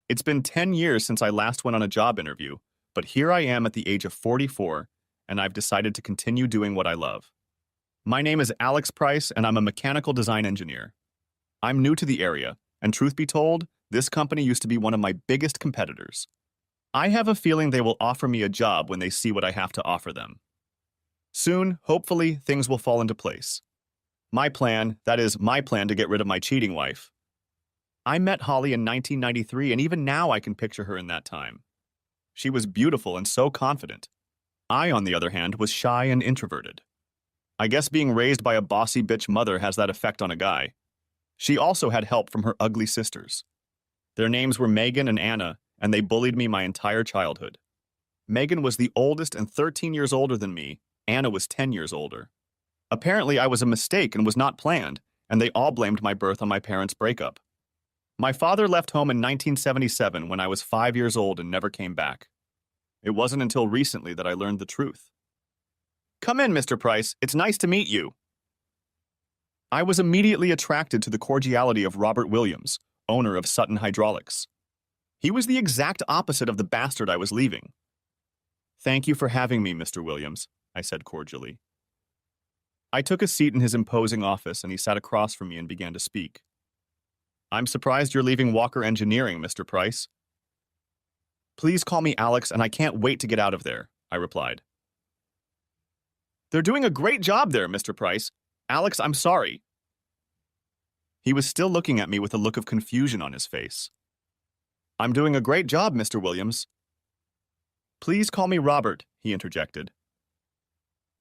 It's been 10 years since I last went on a job interview, but here I am at the age of 44, and I've decided to continue doing what I love. My name is Alex Price, and I'm a mechanical design engineer. I'm new to the area, and truth be told, this company used to be one of my biggest competitors. I have a feeling they will offer me a job when they see what I have to offer them. Soon, hopefully, things will fall into place. That is, my plan to get rid of my cheating wife. I met Holly in 1993, and even now I can picture her in that time. She was beautiful and so confident. I, on the other hand, was shy and introverted. I guess being raised by a bossy bitch mother has that effect on a guy. She also had help from her ugly sisters. Their names were Megan and Anna, and they bullied me my entire childhood. Megan was the oldest and 13 years older than me. Anna was 10 years older. Apparently, I was a mistake and was not planned, and they all blamed my birth on my parents' breakup. My father left home in 1977 when I was 5 years old and never came back. It wasn't until recently that I learned the truth. "Come in, Mr. Price. It's nice to meet you." I was immediately attracted to the cordiality of Robert Williams, owner of Sutton Hydraulics. He was the exact opposite of the bastard I was leaving. "Thank you for having me, Mr. Williams," I said cordially. I took a seat in his imposing office, and he sat across from me and began to speak. "I'm surprised you're leaving Walker Engineering, Mr. Price." "Please call me Alex, and I can't wait to get out of there," I replied. "They're doing a great job there, Mr. Price. Alex, I'm sorry." He was still looking at me with a look of confusion on his face. "I'm doing a great job, Mr. Williams." "Please call me Robert," he interjected.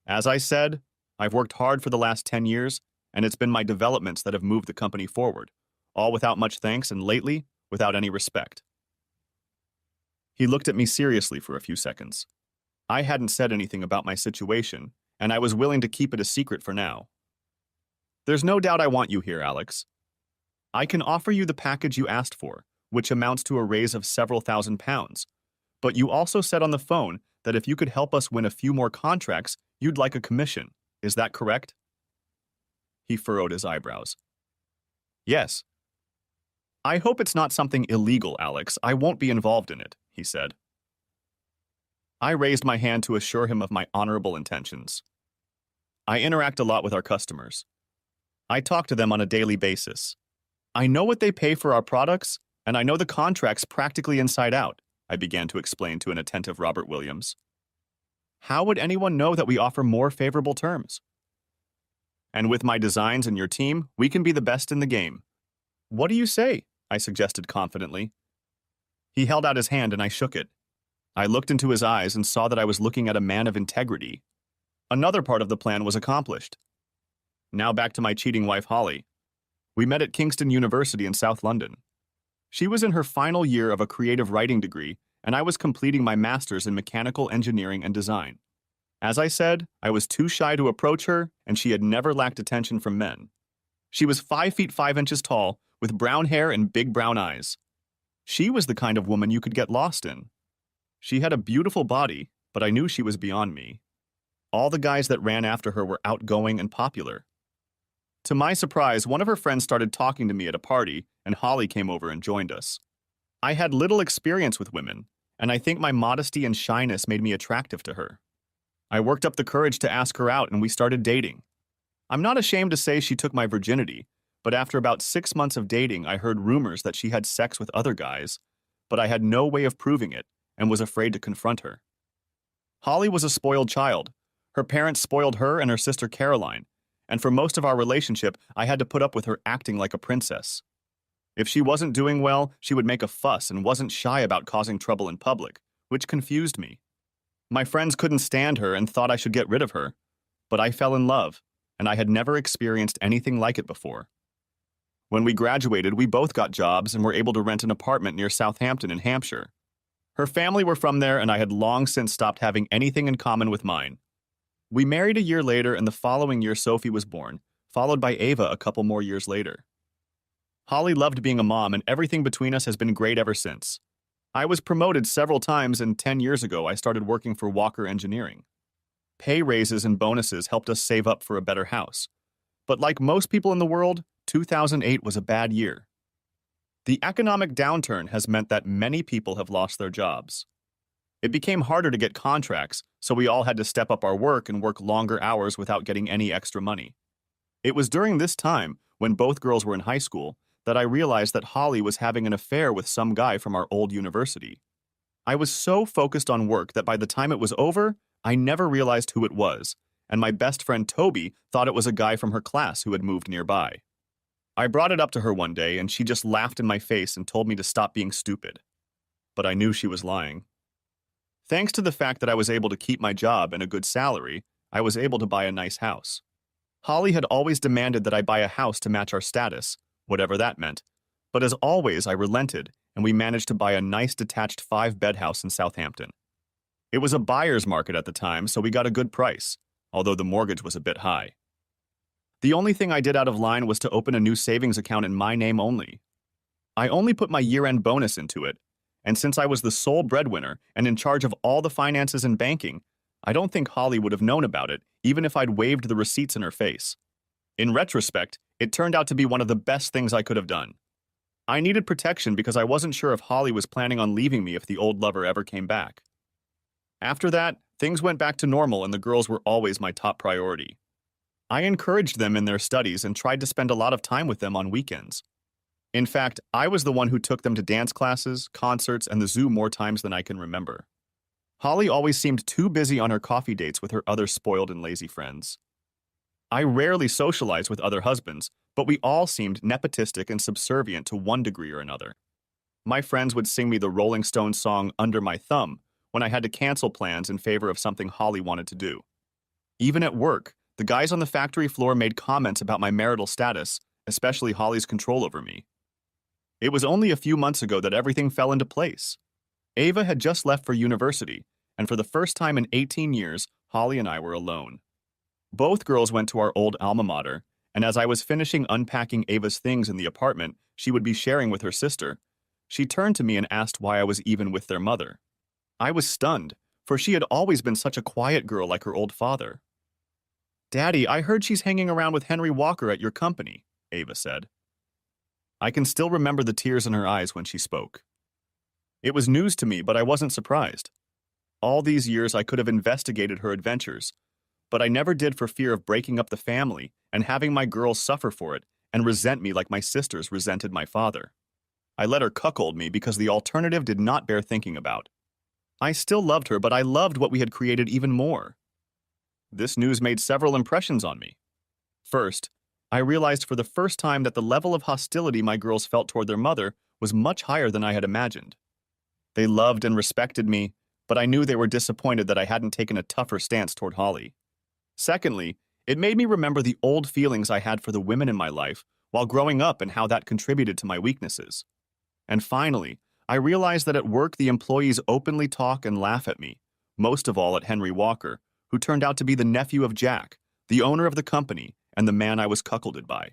As I said, I've worked hard for the last 10 years, and it's been my developments that have moved the company forward, all without much thanks and lately, without any respect. He looked at me seriously for a few seconds. I hadn't said anything about my situation, and I was willing to keep it a secret for now. "There's no doubt I want you here, Alex. I can offer you the package you asked for, which amounts to a raise of several £1,000s, but you also said on the phone that if you could help us win a few more contracts, you'd like a commission. Is that correct?" He furrowed his eyebrows. "Yes." "I hope it's not something illegal, Alex. I won't be involved in it," he said. I raised my hand to assure him of my honorable intentions. I interact a lot with our customers. I talk to them on a daily basis. I know what they pay for our products, and I know the contracts practically inside out, I began to explain to an attentive Robert Williams. "How would anyone know that we offer more favorable terms? And with my designs and your team, we can be the best in the game." "What do you say?" I suggested confidently. He held out his hand and I shook it. I looked into his eyes and saw that I was looking at a man of integrity. Another part of the plan was accomplished. Now back to my cheating wife, Holly. We met at Kingston University in South London. She was in her final year of a creative writing degree, and I was completing my master's in mechanical engineering and design. As I said, I was too shy to approach her, and she had never lacked attention from men. She was 5 feet 5 inches tall, with brown hair and big brown eyes. She was the kind of woman you could get lost in. She had a beautiful body, but I knew she was beyond me. All the guys that ran after her were outgoing and popular. To my surprise, one of her friends started talking to me at a party, and Holly came over and joined us. I had little experience with women, and I think my modesty and shyness made me attractive to her. I worked up the courage to ask her out, and we started dating. I'm not ashamed to say she took my virginity, but after about 6 months of dating, I heard rumors that she had sex with other guys, but I had no way of proving it and was afraid to confront her. Holly was a spoiled child. Her parents spoiled her and her sister Caroline, and for most of our relationship, I had to put up with her acting like a princess. If she wasn't doing well, she would make a fuss and wasn't shy about causing trouble in public, which confused me. My friends couldn't stand her and thought I should get rid of her, but I fell in love, and I had never experienced anything like it before. When we graduated, we both got jobs and were able to rent an apartment near Southampton in Hampshire. Her family were from there, and I had long since stopped having anything in common with mine. We married a year later, and the following year Sophie was born, followed by Ava a couple more years later. Holly loved being a mom, and everything between us has been great ever since. I was promoted several times, and 10 years ago I started working for Walker Engineering. Pay raises and bonuses helped us save up for a better house. But like most people in the world, 2008 was a bad year. The economic downturn has meant that many people have lost their jobs. It became harder to get contracts, so we all had to step up our work and work longer hours without getting any extra money. It was during this time, when both girls were in high school, that I realized that Holly was having an affair with some guy from our old university. I was so focused on work that by the time it was over, I never realized who it was, and my best friend Toby thought it was a guy from her class who had moved nearby. I brought it up to her one day, and she just laughed in my face and told me to stop being stupid. But I knew she was lying. Thanks to the fact that I was able to keep my job and a good salary, I was able to buy a nice house. Holly had always demanded that I buy a house to match our status, whatever that meant, but as always, I relented, and we managed to buy a nice detached 5-bed house in Southampton. It was a buyer's market at the time, so we got a good price, although the mortgage was a bit high. The only thing I did out of line was to open a new savings account in my name only. I only put my year-end bonus into it, and since I was the sole breadwinner and in charge of all the finances and banking, I don't think Holly would have known about it, even if I'd waved the receipts in her face. In retrospect, it turned out to be one of the best things I could have done. I needed protection because I wasn't sure if Holly was planning on leaving me if the old lover ever came back. After that, things went back to normal and the girls were always my top priority. I encouraged them in their studies and tried to spend a lot of time with them on weekends. In fact, I was the one who took them to dance classes, concerts, and the zoo more times than I can remember. Holly always seemed too busy on her coffee dates with her other spoiled and lazy friends. I rarely socialized with other husbands, but we all seemed nepotistic and subservient to one degree or another. My friends would sing me the Rolling Stones song Under My Thumb when I had to cancel plans in favor of something Holly wanted to do. Even at work, the guys on the factory floor made comments about my marital status, especially Holly's control over me. It was only a few months ago that everything fell into place. Ava had just left for university, and for the first time in 18 years, Holly and I were alone. Both girls went to our old alma mater, and as I was finishing unpacking Ava's things in the apartment she would be sharing with her sister, she turned to me and asked why I was even with their mother. I was stunned, for she had always been such a quiet girl like her old father. "Daddy, I heard she's hanging around with Henry Walker at your company," Ava said. I can still remember the tears in her eyes when she spoke. It was news to me, but I wasn't surprised. All these years I could have investigated her adventures, but I never did for fear of breaking up the family and having my girls suffer for it and resent me like my sisters resented my father. I let her cuckold me because the alternative did not bear thinking about. I still loved her, but I loved what we had created even more. This news made several impressions on me. First, I realized for the first time that the level of hostility my girls felt toward their mother was much higher than I had imagined. They loved and respected me, but I knew they were disappointed that I hadn't taken a tougher stance toward Holly. Secondly, it made me remember the old feelings I had for the women in my life while growing up and how that contributed to my weaknesses. And finally, I realized that at work the employees openly talk and laugh at me, most of all at Henry Walker, who turned out to be the nephew of Jack, the owner of the company, and the man I was cuckolded by.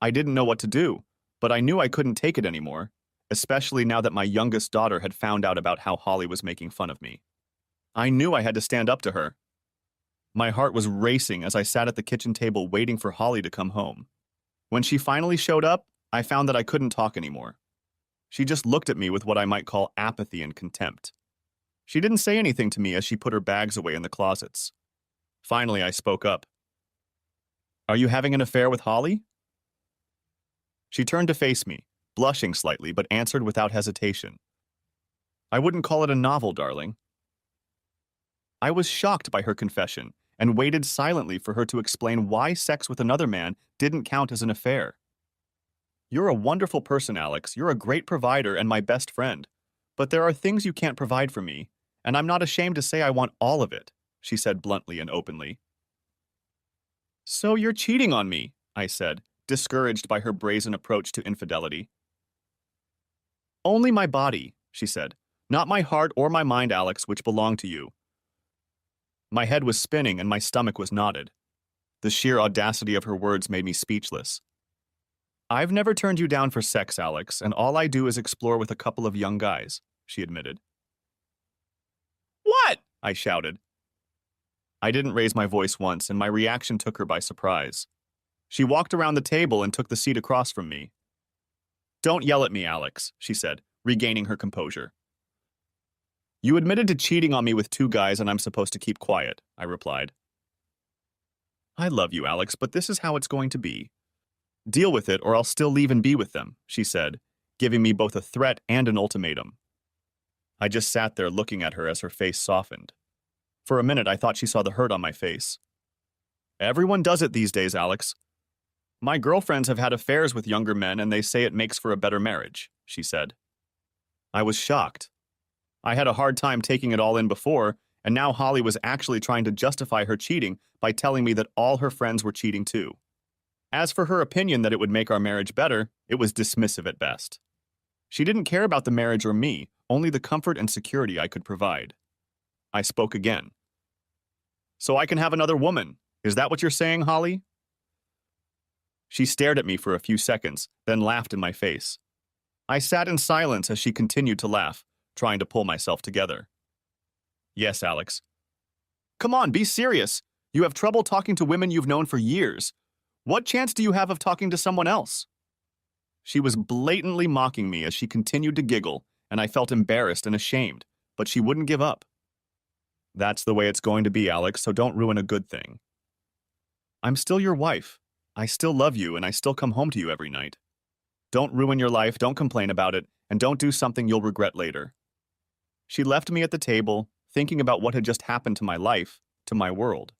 I didn't know what to do, but I knew I couldn't take it anymore, especially now that my youngest daughter had found out about how Holly was making fun of me. I knew I had to stand up to her. My heart was racing as I sat at the kitchen table waiting for Holly to come home. When she finally showed up, I found that I couldn't talk anymore. She just looked at me with what I might call apathy and contempt. She didn't say anything to me as she put her bags away in the closets. Finally, I spoke up. "Are you having an affair with Holly?" She turned to face me, blushing slightly, but answered without hesitation. "I wouldn't call it a novel, darling." I was shocked by her confession and waited silently for her to explain why sex with another man didn't count as an affair. "You're a wonderful person, Alex. You're a great provider and my best friend. But there are things you can't provide for me, and I'm not ashamed to say I want all of it," she said bluntly and openly. "So you're cheating on me," I said, discouraged by her brazen approach to infidelity. "Only my body," she said, "not my heart or my mind, Alex, which belong to you." My head was spinning and my stomach was knotted. The sheer audacity of her words made me speechless. "I've never turned you down for sex, Alex, and all I do is explore with a couple of young guys," she admitted. "What?" I shouted. I didn't raise my voice once, and my reaction took her by surprise. She walked around the table and took the seat across from me. Don't yell at me, Alex, she said, regaining her composure. You admitted to cheating on me with two guys and I'm supposed to keep quiet, I replied. I love you, Alex, but this is how it's going to be. Deal with it or I'll still leave and be with them, she said, giving me both a threat and an ultimatum. I just sat there looking at her as her face softened. For a minute, I thought she saw the hurt on my face. Everyone does it these days, Alex. My girlfriends have had affairs with younger men and they say it makes for a better marriage, she said. I was shocked. I had a hard time taking it all in before, and now Holly was actually trying to justify her cheating by telling me that all her friends were cheating too. As for her opinion that it would make our marriage better, it was dismissive at best. She didn't care about the marriage or me, only the comfort and security I could provide. I spoke again. So I can have another woman. Is that what you're saying, Holly? She stared at me for a few seconds, then laughed in my face. I sat in silence as she continued to laugh, trying to pull myself together. Yes, Alex. Come on, be serious. You have trouble talking to women you've known for years. What chance do you have of talking to someone else? She was blatantly mocking me as she continued to giggle, and I felt embarrassed and ashamed, but she wouldn't give up. That's the way it's going to be, Alex, so don't ruin a good thing. I'm still your wife. I still love you, and I still come home to you every night. Don't ruin your life, don't complain about it, and don't do something you'll regret later. She left me at the table, thinking about what had just happened to my life, to my world.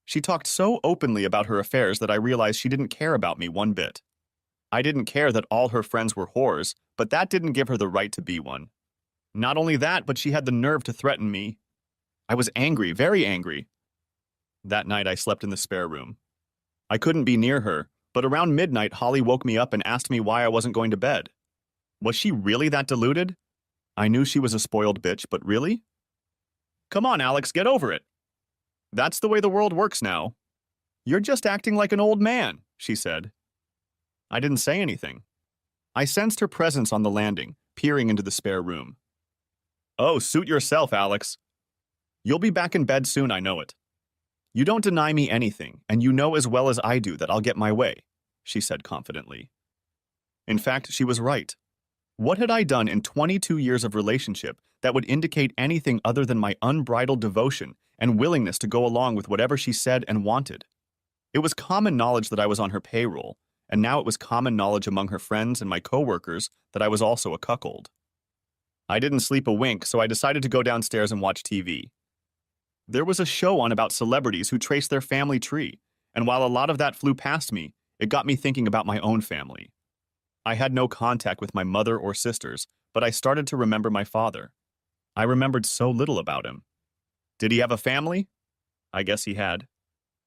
She talked so openly about her affairs that I realized she didn't care about me one bit. I didn't care that all her friends were whores, but that didn't give her the right to be one. Not only that, but she had the nerve to threaten me. I was angry, very angry. That night I slept in the spare room. I couldn't be near her, but around midnight Holly woke me up and asked me why I wasn't going to bed. Was she really that deluded? I knew she was a spoiled bitch, but really? Come on, Alex, get over it. That's the way the world works now. You're just acting like an old man, she said. I didn't say anything. I sensed her presence on the landing, peering into the spare room. Oh, suit yourself, Alex. You'll be back in bed soon, I know it. You don't deny me anything, and you know as well as I do that I'll get my way, she said confidently. In fact, she was right. What had I done in 22 years of relationship that would indicate anything other than my unbridled devotion and willingness to go along with whatever she said and wanted? It was common knowledge that I was on her payroll, and now it was common knowledge among her friends and my coworkers that I was also a cuckold. I didn't sleep a wink, so I decided to go downstairs and watch TV. There was a show on about celebrities who traced their family tree, and while a lot of that flew past me, it got me thinking about my own family. I had no contact with my mother or sisters, but I started to remember my father. I remembered so little about him. Did he have a family? I guess he had.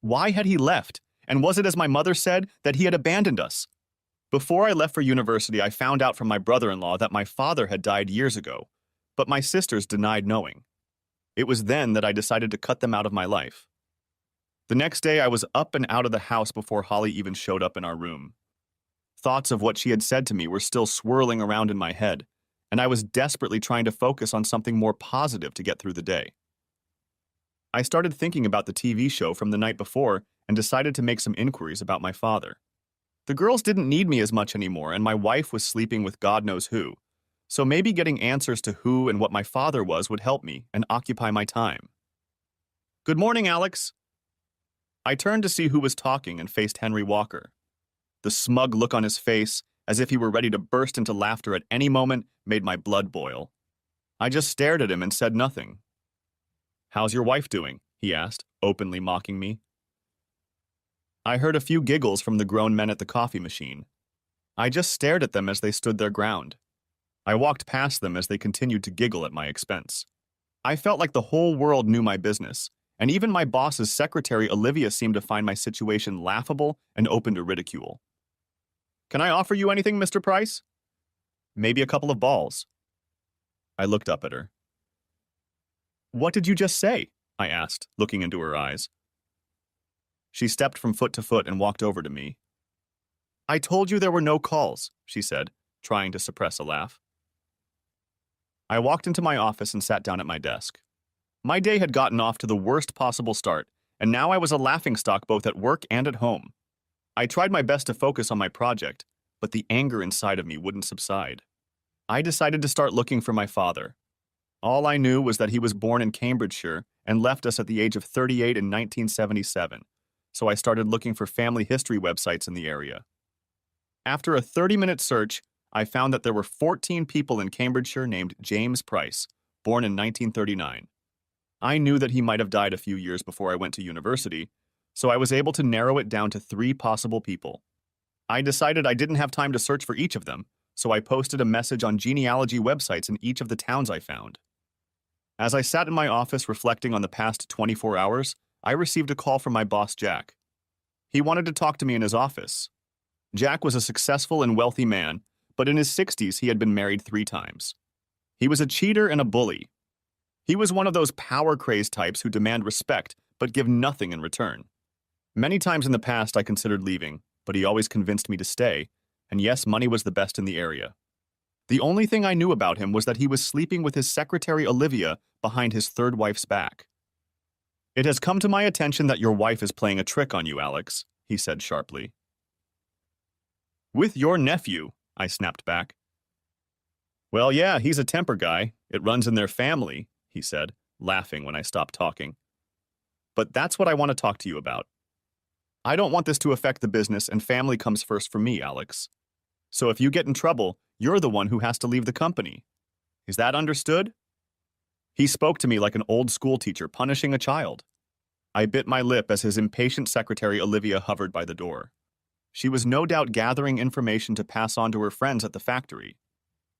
Why had he left? And was it as my mother said, that he had abandoned us? Before I left for university, I found out from my brother-in-law that my father had died years ago, but my sisters denied knowing. It was then that I decided to cut them out of my life. The next day, I was up and out of the house before Holly even showed up in our room. Thoughts of what she had said to me were still swirling around in my head, and I was desperately trying to focus on something more positive to get through the day. I started thinking about the TV show from the night before and decided to make some inquiries about my father. The girls didn't need me as much anymore, and my wife was sleeping with God knows who, so maybe getting answers to who and what my father was would help me and occupy my time. Good morning, Alex. I turned to see who was talking and faced Henry Walker. The smug look on his face, as if he were ready to burst into laughter at any moment, made my blood boil. I just stared at him and said nothing. How's your wife doing? He asked, openly mocking me. I heard a few giggles from the grown men at the coffee machine. I just stared at them as they stood their ground. I walked past them as they continued to giggle at my expense. I felt like the whole world knew my business, and even my boss's secretary Olivia seemed to find my situation laughable and open to ridicule. Can I offer you anything, Mr. Price? Maybe a couple of balls. I looked up at her. What did you just say? I asked, looking into her eyes. She stepped from foot to foot and walked over to me. I told you there were no calls, she said, trying to suppress a laugh. I walked into my office and sat down at my desk. My day had gotten off to the worst possible start, and now I was a laughingstock both at work and at home. I tried my best to focus on my project, but the anger inside of me wouldn't subside. I decided to start looking for my father. All I knew was that he was born in Cambridgeshire and left us at the age of 38 in 1977, so I started looking for family history websites in the area. After a 30-minute search, I found that there were 14 people in Cambridgeshire named James Price, born in 1939. I knew that he might have died a few years before I went to university, so I was able to narrow it down to 3 possible people. I decided I didn't have time to search for each of them, so I posted a message on genealogy websites in each of the towns I found. As I sat in my office reflecting on the past 24 hours, I received a call from my boss, Jack. He wanted to talk to me in his office. Jack was a successful and wealthy man, but in his 60s he had been married 3 times. He was a cheater and a bully. He was one of those power-crazed types who demand respect but give nothing in return. Many times in the past I considered leaving, but he always convinced me to stay, and yes, money was the best in the area. The only thing I knew about him was that he was sleeping with his secretary Olivia behind his 3rd wife's back. "It has come to my attention that your wife is playing a trick on you, Alex," he said sharply. "With your nephew," I snapped back. "Well, yeah, he's a temper guy. It runs in their family," he said, laughing when I stopped talking. "But that's what I want to talk to you about. I don't want this to affect the business, and family comes first for me, Alex. So if you get in trouble, you're the one who has to leave the company. Is that understood?" He spoke to me like an old school teacher punishing a child. I bit my lip as his impatient secretary Olivia hovered by the door. She was no doubt gathering information to pass on to her friends at the factory.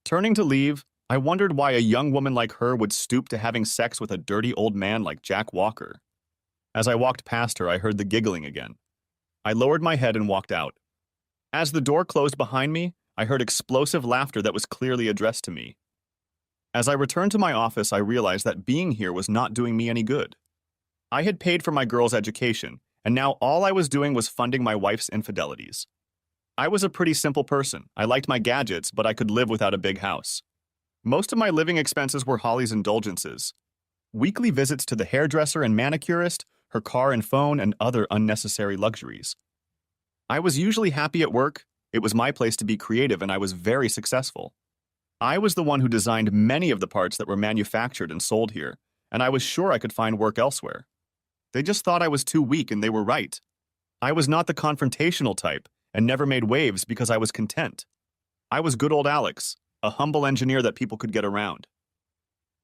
Turning to leave, I wondered why a young woman like her would stoop to having sex with a dirty old man like Jack Walker. As I walked past her, I heard the giggling again. I lowered my head and walked out. As the door closed behind me, I heard explosive laughter that was clearly addressed to me. As I returned to my office, I realized that being here was not doing me any good. I had paid for my girl's education, and now all I was doing was funding my wife's infidelities. I was a pretty simple person. I liked my gadgets, but I could live without a big house. Most of my living expenses were Holly's indulgences. Weekly visits to the hairdresser and manicurist, her car and phone, and other unnecessary luxuries. I was usually happy at work. It was my place to be creative, and I was very successful. I was the one who designed many of the parts that were manufactured and sold here, and I was sure I could find work elsewhere. They just thought I was too weak, and they were right. I was not the confrontational type, and never made waves because I was content. I was good old Alex, a humble engineer that people could get around.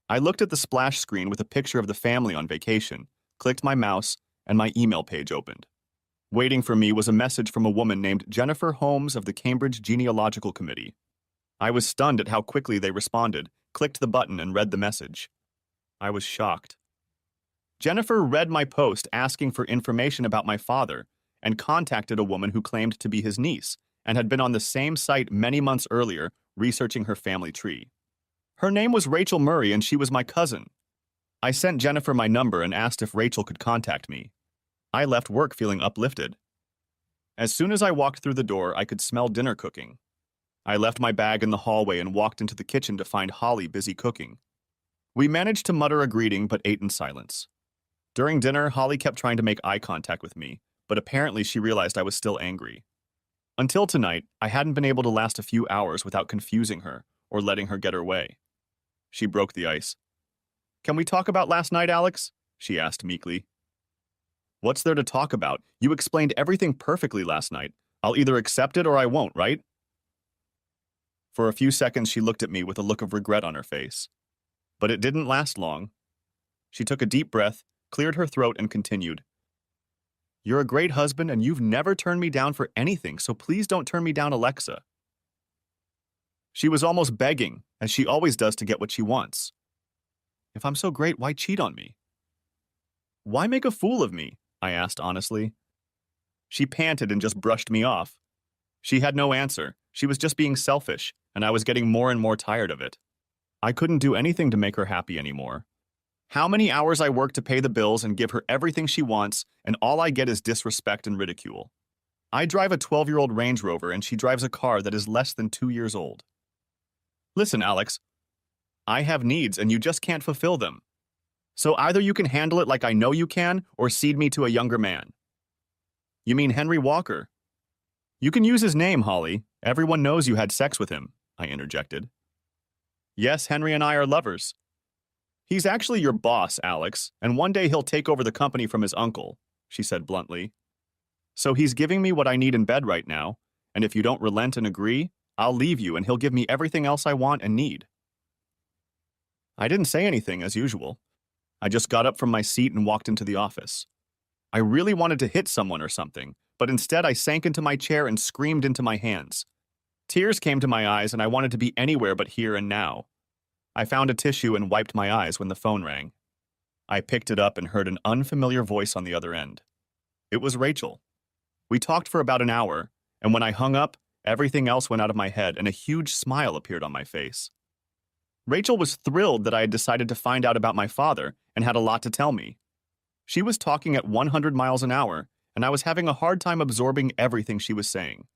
I looked at the splash screen with a picture of the family on vacation, clicked my mouse, and my email page opened. Waiting for me was a message from a woman named Jennifer Holmes of the Cambridge Genealogical Committee. I was stunned at how quickly they responded, clicked the button, and read the message. I was shocked. Jennifer read my post asking for information about my father and contacted a woman who claimed to be his niece and had been on the same site many months earlier researching her family tree. Her name was Rachel Murray, and she was my cousin. I sent Jennifer my number and asked if Rachel could contact me. I left work feeling uplifted. As soon as I walked through the door, I could smell dinner cooking. I left my bag in the hallway and walked into the kitchen to find Holly busy cooking. We managed to mutter a greeting but ate in silence. During dinner, Holly kept trying to make eye contact with me, but apparently she realized I was still angry. Until tonight, I hadn't been able to last a few hours without confusing her or letting her get her way. She broke the ice. "Can we talk about last night, Alex?" she asked meekly. "What's there to talk about? You explained everything perfectly last night. I'll either accept it or I won't, right?" For a few seconds, she looked at me with a look of regret on her face. But it didn't last long. She took a deep breath, cleared her throat, and continued. "You're a great husband, and you've never turned me down for anything, so please don't turn me down, Alexa." She was almost begging, as she always does to get what she wants. If I'm so great, why cheat on me? "Why make a fool of me?" I asked honestly. She panted and just brushed me off. She had no answer. She was just being selfish, and I was getting more and more tired of it. I couldn't do anything to make her happy anymore. How many hours I work to pay the bills and give her everything she wants, and all I get is disrespect and ridicule. I drive a 12-year-old Range Rover, and she drives a car that is less than 2 years old. Listen, Alex, I have needs, and you just can't fulfill them. So either you can handle it like I know you can, or cede me to a younger man. You mean Henry Walker? You can use his name, Holly, Everyone knows you had sex with him, I interjected. Yes, Henry and I are lovers. He's actually your boss, Alex, and one day he'll take over the company from his uncle, she said bluntly. So he's giving me what I need in bed right now, and if you don't relent and agree, I'll leave you and he'll give me everything else I want and need. I didn't say anything, as usual. I just got up from my seat and walked into the office. I really wanted to hit someone or something, but instead I sank into my chair and screamed into my hands. Tears came to my eyes and I wanted to be anywhere but here and now. I found a tissue and wiped my eyes when the phone rang. I picked it up and heard an unfamiliar voice on the other end. It was Rachel. We talked for about an hour, and when I hung up, everything else went out of my head and a huge smile appeared on my face. Rachel was thrilled that I had decided to find out about my father and had a lot to tell me. She was talking at 100 miles an hour, and I was having a hard time absorbing everything she was saying.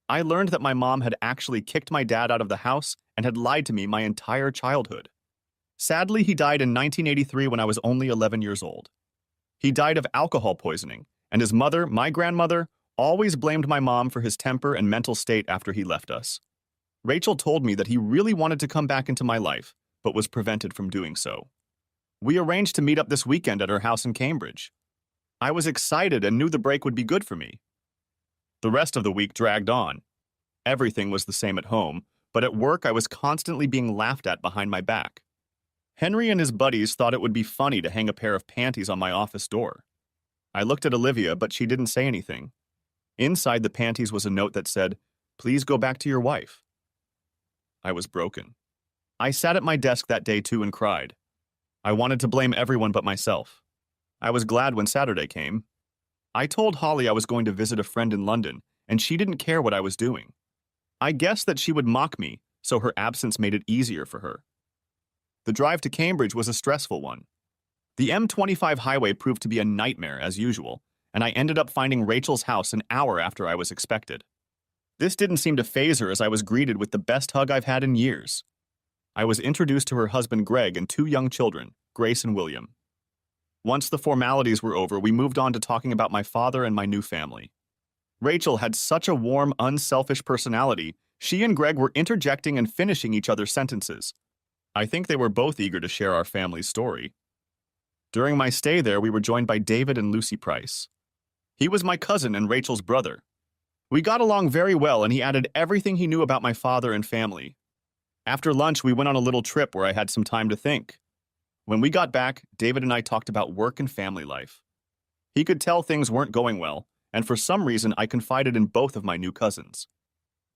I learned that my mom had actually kicked my dad out of the house and had lied to me my entire childhood. Sadly, he died in 1983 when I was only 11 years old. He died of alcohol poisoning, and his mother, my grandmother, always blamed my mom for his temper and mental state after he left us. Rachel told me that he really wanted to come back into my life, but was prevented from doing so. We arranged to meet up this weekend at her house in Cambridge. I was excited and knew the break would be good for me. The rest of the week dragged on. Everything was the same at home, but at work I was constantly being laughed at behind my back. Henry and his buddies thought it would be funny to hang a pair of panties on my office door. I looked at Olivia, but she didn't say anything. Inside the panties was a note that said, "Please go back to your wife." I was broken. I sat at my desk that day too and cried. I wanted to blame everyone but myself. I was glad when Saturday came. I told Holly I was going to visit a friend in London, and she didn't care what I was doing. I guessed that she would mock me, so her absence made it easier for her. The drive to Cambridge was a stressful one. The M25 highway proved to be a nightmare as usual, and I ended up finding Rachel's house an hour after I was expected. This didn't seem to faze her as I was greeted with the best hug I've had in years. I was introduced to her husband Greg and two young children, Grace and William. Once the formalities were over, we moved on to talking about my father and my new family. Rachel had such a warm, unselfish personality, she and Greg were interjecting and finishing each other's sentences. I think they were both eager to share our family's story. During my stay there, we were joined by David and Lucy Price. He was my cousin and Rachel's brother. We got along very well, and he added everything he knew about my father and family. After lunch, we went on a little trip where I had some time to think. When we got back, David and I talked about work and family life. He could tell things weren't going well, and for some reason I confided in both of my new cousins.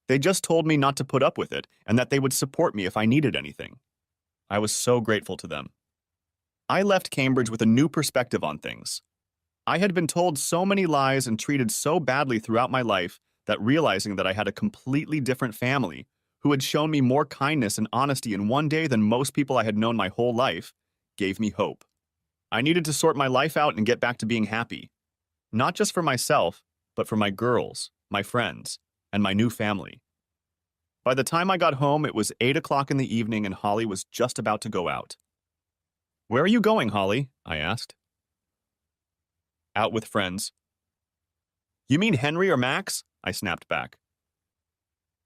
They just told me not to put up with it and that they would support me if I needed anything. I was so grateful to them. I left Cambridge with a new perspective on things. I had been told so many lies and treated so badly throughout my life that realizing that I had a completely different family who had shown me more kindness and honesty in one day than most people I had known my whole life gave me hope. I needed to sort my life out and get back to being happy. Not just for myself, but for my girls, my friends, and my new family. By the time I got home, it was 8 o'clock in the evening and Holly was just about to go out. "Where are you going, Holly?" I asked. "Out with friends." "You mean Henry or Max?" I snapped back.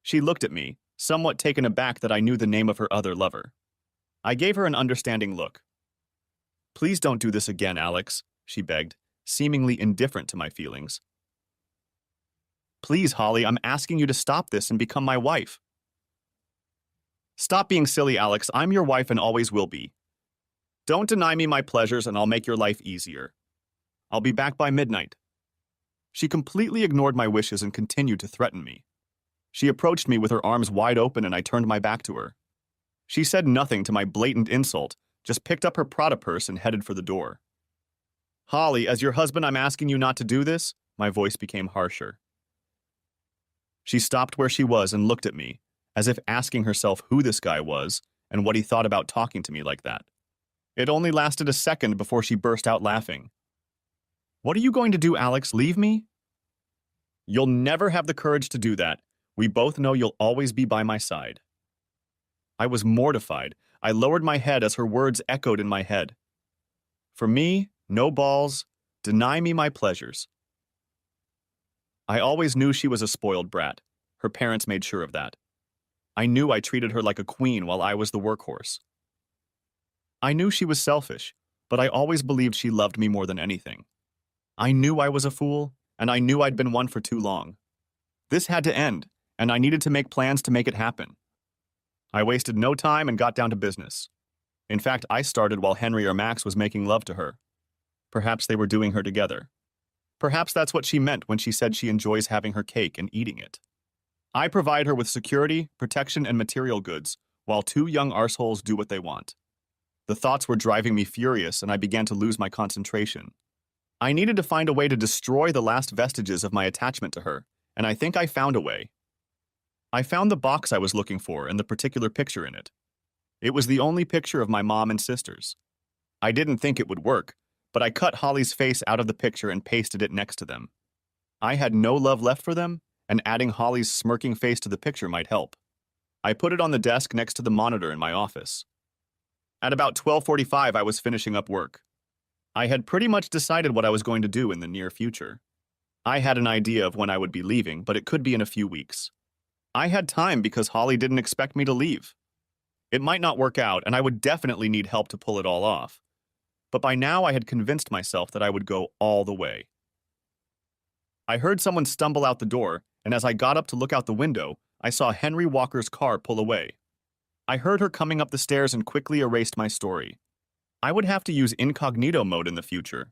She looked at me, somewhat taken aback that I knew the name of her other lover. I gave her an understanding look. "Please don't do this again, Alex," she begged, seemingly indifferent to my feelings. "Please, Holly, I'm asking you to stop this and become my wife." "Stop being silly, Alex. I'm your wife and always will be. Don't deny me my pleasures and I'll make your life easier. I'll be back by midnight." She completely ignored my wishes and continued to threaten me. She approached me with her arms wide open and I turned my back to her. She said nothing to my blatant insult, just picked up her Prada purse and headed for the door. "Holly, as your husband, I'm asking you not to do this." My voice became harsher. She stopped where she was and looked at me, as if asking herself who this guy was and what he thought about talking to me like that. It only lasted a second before she burst out laughing. "What are you going to do, Alex? Leave me?" "You'll never have the courage to do that. We both know you'll always be by my side." I was mortified. I lowered my head as her words echoed in my head. For me, no balls, deny me my pleasures. I always knew she was a spoiled brat. Her parents made sure of that. I knew I treated her like a queen while I was the workhorse. I knew she was selfish, but I always believed she loved me more than anything. I knew I was a fool, and I knew I'd been one for too long. This had to end, and I needed to make plans to make it happen. I wasted no time and got down to business. In fact, I started while Henry or Max was making love to her. Perhaps they were doing her together. Perhaps that's what she meant when she said she enjoys having her cake and eating it. I provide her with security, protection, and material goods, while two young arseholes do what they want. The thoughts were driving me furious, and I began to lose my concentration. I needed to find a way to destroy the last vestiges of my attachment to her, and I think I found a way. I found the box I was looking for and the particular picture in it. It was the only picture of my mom and sisters. I didn't think it would work, but I cut Holly's face out of the picture and pasted it next to them. I had no love left for them, and adding Holly's smirking face to the picture might help. I put it on the desk next to the monitor in my office. At about 12:45, I was finishing up work. I had pretty much decided what I was going to do in the near future. I had an idea of when I would be leaving, but it could be in a few weeks. I had time because Holly didn't expect me to leave. It might not work out, and I would definitely need help to pull it all off. But by now I had convinced myself that I would go all the way. I heard someone stumble out the door, and as I got up to look out the window, I saw Henry Walker's car pull away. I heard her coming up the stairs and quickly erased my story. I would have to use incognito mode in the future.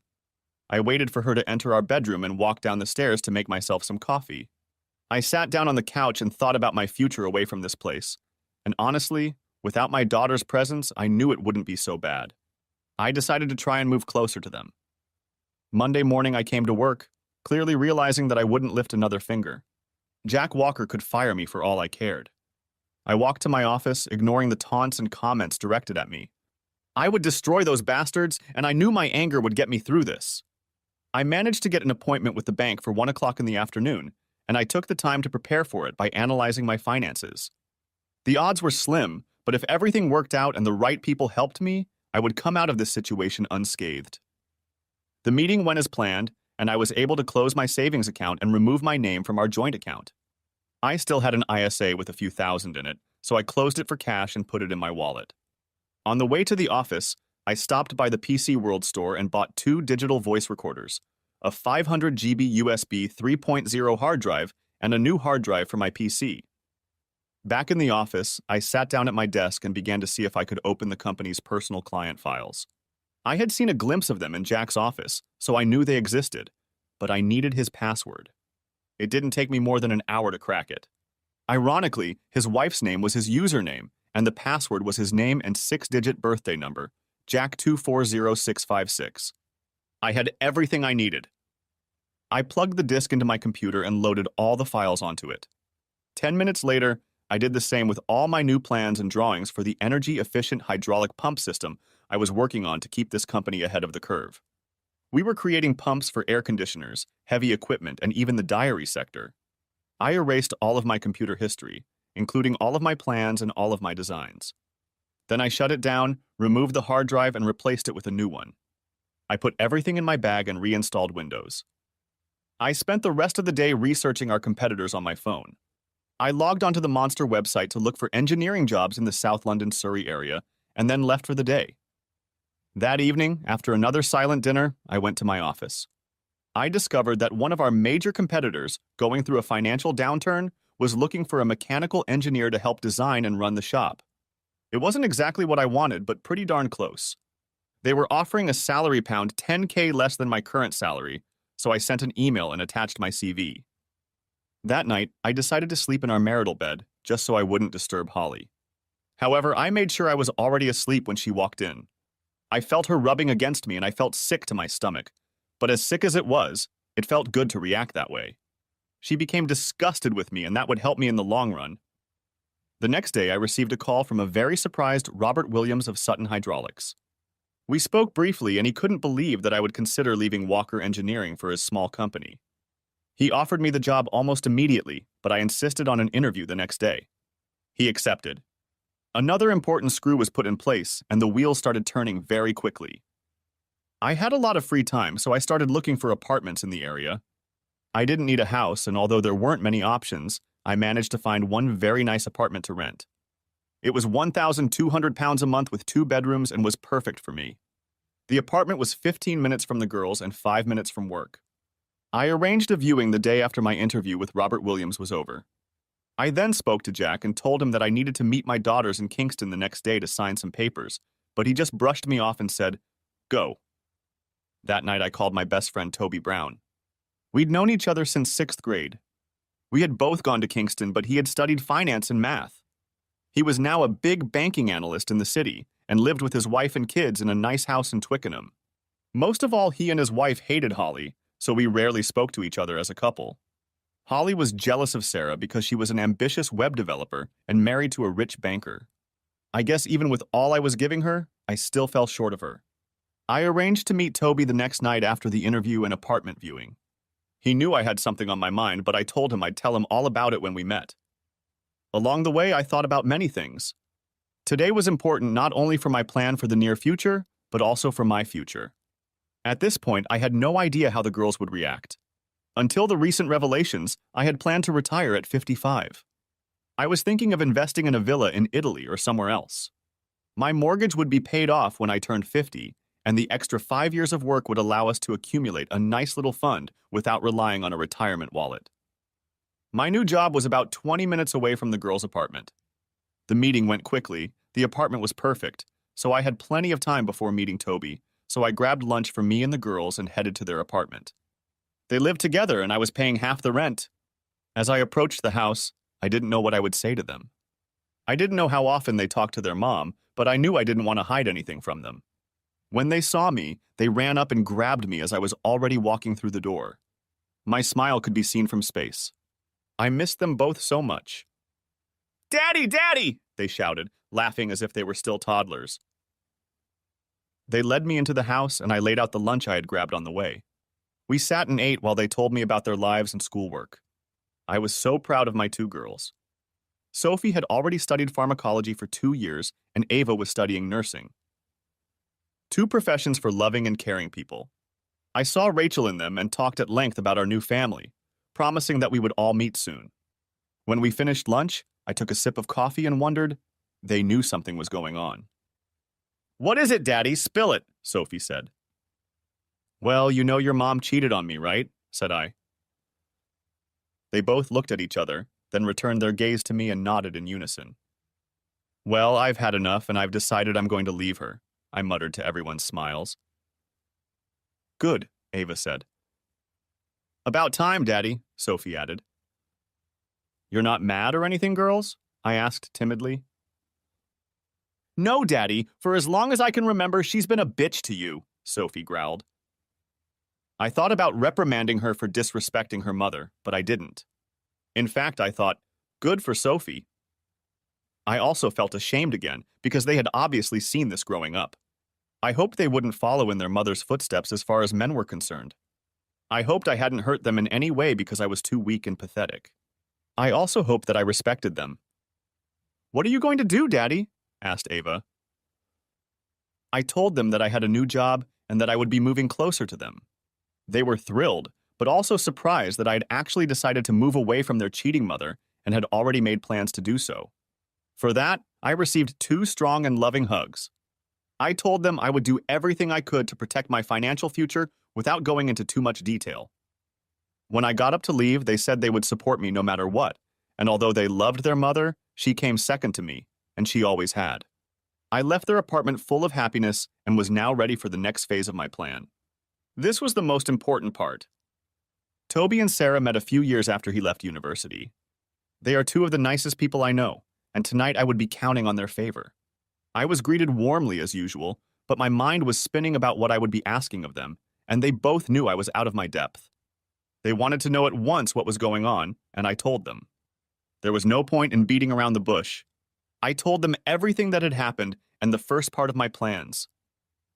I waited for her to enter our bedroom and walk down the stairs to make myself some coffee. I sat down on the couch and thought about my future away from this place. And honestly, without my daughter's presence, I knew it wouldn't be so bad. I decided to try and move closer to them. Monday morning I came to work, clearly realizing that I wouldn't lift another finger. Jack Walker could fire me for all I cared. I walked to my office, ignoring the taunts and comments directed at me. I would destroy those bastards, and I knew my anger would get me through this. I managed to get an appointment with the bank for 1 o'clock in the afternoon, and I took the time to prepare for it by analyzing my finances. The odds were slim, but if everything worked out and the right people helped me, I would come out of this situation unscathed. The meeting went as planned, and I was able to close my savings account and remove my name from our joint account. I still had an ISA with a few thousand in it, so I closed it for cash and put it in my wallet. On the way to the office, I stopped by the PC World store and bought 2 digital voice recorders, a 500 GB USB 3.0 hard drive, and a new hard drive for my PC. Back in the office, I sat down at my desk and began to see if I could open the company's personal client files. I had seen a glimpse of them in Jack's office, so I knew they existed, but I needed his password. It didn't take me more than an hour to crack it. Ironically, his wife's name was his username, and the password was his name and 6-digit birthday number, Jack240656. I had everything I needed. I plugged the disk into my computer and loaded all the files onto it. 10 minutes later, I did the same with all my new plans and drawings for the energy-efficient hydraulic pump system I was working on to keep this company ahead of the curve. We were creating pumps for air conditioners, heavy equipment, and even the dairy sector. I erased all of my computer history, including all of my plans and all of my designs. Then I shut it down, removed the hard drive, and replaced it with a new one. I put everything in my bag and reinstalled Windows. I spent the rest of the day researching our competitors on my phone. I logged onto the Monster website to look for engineering jobs in the South London, Surrey area, and then left for the day. That evening, after another silent dinner, I went to my office. I discovered that one of our major competitors, going through a financial downturn, was looking for a mechanical engineer to help design and run the shop. It wasn't exactly what I wanted, but pretty darn close. They were offering a salary pound 10K less than my current salary, so I sent an email and attached my CV. That night, I decided to sleep in our marital bed, just so I wouldn't disturb Holly. However, I made sure I was already asleep when she walked in. I felt her rubbing against me and I felt sick to my stomach. But as sick as it was, it felt good to react that way. She became disgusted with me, and that would help me in the long run. The next day, I received a call from a very surprised Robert Williams of Sutton Hydraulics. We spoke briefly, and he couldn't believe that I would consider leaving Walker Engineering for his small company. He offered me the job almost immediately, but I insisted on an interview the next day. He accepted. Another important screw was put in place, and the wheels started turning very quickly. I had a lot of free time, so I started looking for apartments in the area. I didn't need a house, and although there weren't many options, I managed to find one very nice apartment to rent. It was £1,200 a month with 2 bedrooms and was perfect for me. The apartment was 15 minutes from the girls and 5 minutes from work. I arranged a viewing the day after my interview with Robert Williams was over. I then spoke to Jack and told him that I needed to meet my daughters in Kingston the next day to sign some papers, but he just brushed me off and said, "Go." That night I called my best friend Toby Brown. We'd known each other since 6th grade. We had both gone to Kingston, but he had studied finance and math. He was now a big banking analyst in the city and lived with his wife and kids in a nice house in Twickenham. Most of all, he and his wife hated Holly, so we rarely spoke to each other as a couple. Holly was jealous of Sarah because she was an ambitious web developer and married to a rich banker. I guess even with all I was giving her, I still fell short of her. I arranged to meet Toby the next night after the interview and apartment viewing. He knew I had something on my mind, but I told him I'd tell him all about it when we met. Along the way, I thought about many things. Today was important not only for my plan for the near future, but also for my future. At this point, I had no idea how the girls would react. Until the recent revelations, I had planned to retire at 55. I was thinking of investing in a villa in Italy or somewhere else. My mortgage would be paid off when I turned 50, and the extra 5 years of work would allow us to accumulate a nice little fund without relying on a retirement wallet. My new job was about 20 minutes away from the girls' apartment. The meeting went quickly, the apartment was perfect, so I had plenty of time before meeting Toby, so I grabbed lunch for me and the girls and headed to their apartment. They lived together and I was paying half the rent. As I approached the house, I didn't know what I would say to them. I didn't know how often they talked to their mom, but I knew I didn't want to hide anything from them. When they saw me, they ran up and grabbed me as I was already walking through the door. My smile could be seen from space. I missed them both so much. "Daddy, Daddy!" they shouted, laughing as if they were still toddlers. They led me into the house and I laid out the lunch I had grabbed on the way. We sat and ate while they told me about their lives and schoolwork. I was so proud of my two girls. Sophie had already studied pharmacology for 2 years and Ava was studying nursing. Two professions for loving and caring people. I saw Rachel in them and talked at length about our new family, promising that we would all meet soon. When we finished lunch, I took a sip of coffee and wondered, they knew something was going on. "What is it, Daddy? Spill it," Sophie said. "Well, you know your mom cheated on me, right?" said I. They both looked at each other, then returned their gaze to me and nodded in unison. "Well, I've had enough and I've decided I'm going to leave her," I muttered to everyone's smiles. "Good," Ava said. "About time, Daddy," Sophie added. "You're not mad or anything, girls?" I asked timidly. "No, Daddy, for as long as I can remember, she's been a bitch to you," Sophie growled. I thought about reprimanding her for disrespecting her mother, but I didn't. In fact, I thought, good for Sophie. I also felt ashamed again, because they had obviously seen this growing up. I hoped they wouldn't follow in their mother's footsteps as far as men were concerned. I hoped I hadn't hurt them in any way because I was too weak and pathetic. I also hoped that I respected them. "What are you going to do, Daddy?" asked Ava. I told them that I had a new job and that I would be moving closer to them. They were thrilled, but also surprised that I had actually decided to move away from their cheating mother and had already made plans to do so. For that, I received 2 strong and loving hugs. I told them I would do everything I could to protect my financial future without going into too much detail. When I got up to leave, they said they would support me no matter what, and although they loved their mother, she came second to me, and she always had. I left their apartment full of happiness and was now ready for the next phase of my plan. This was the most important part. Toby and Sarah met a few years after he left university. They are 2 of the nicest people I know, and tonight I would be counting on their favor. I was greeted warmly as usual, but my mind was spinning about what I would be asking of them, and they both knew I was out of my depth. They wanted to know at once what was going on, and I told them. There was no point in beating around the bush. I told them everything that had happened and the first part of my plans.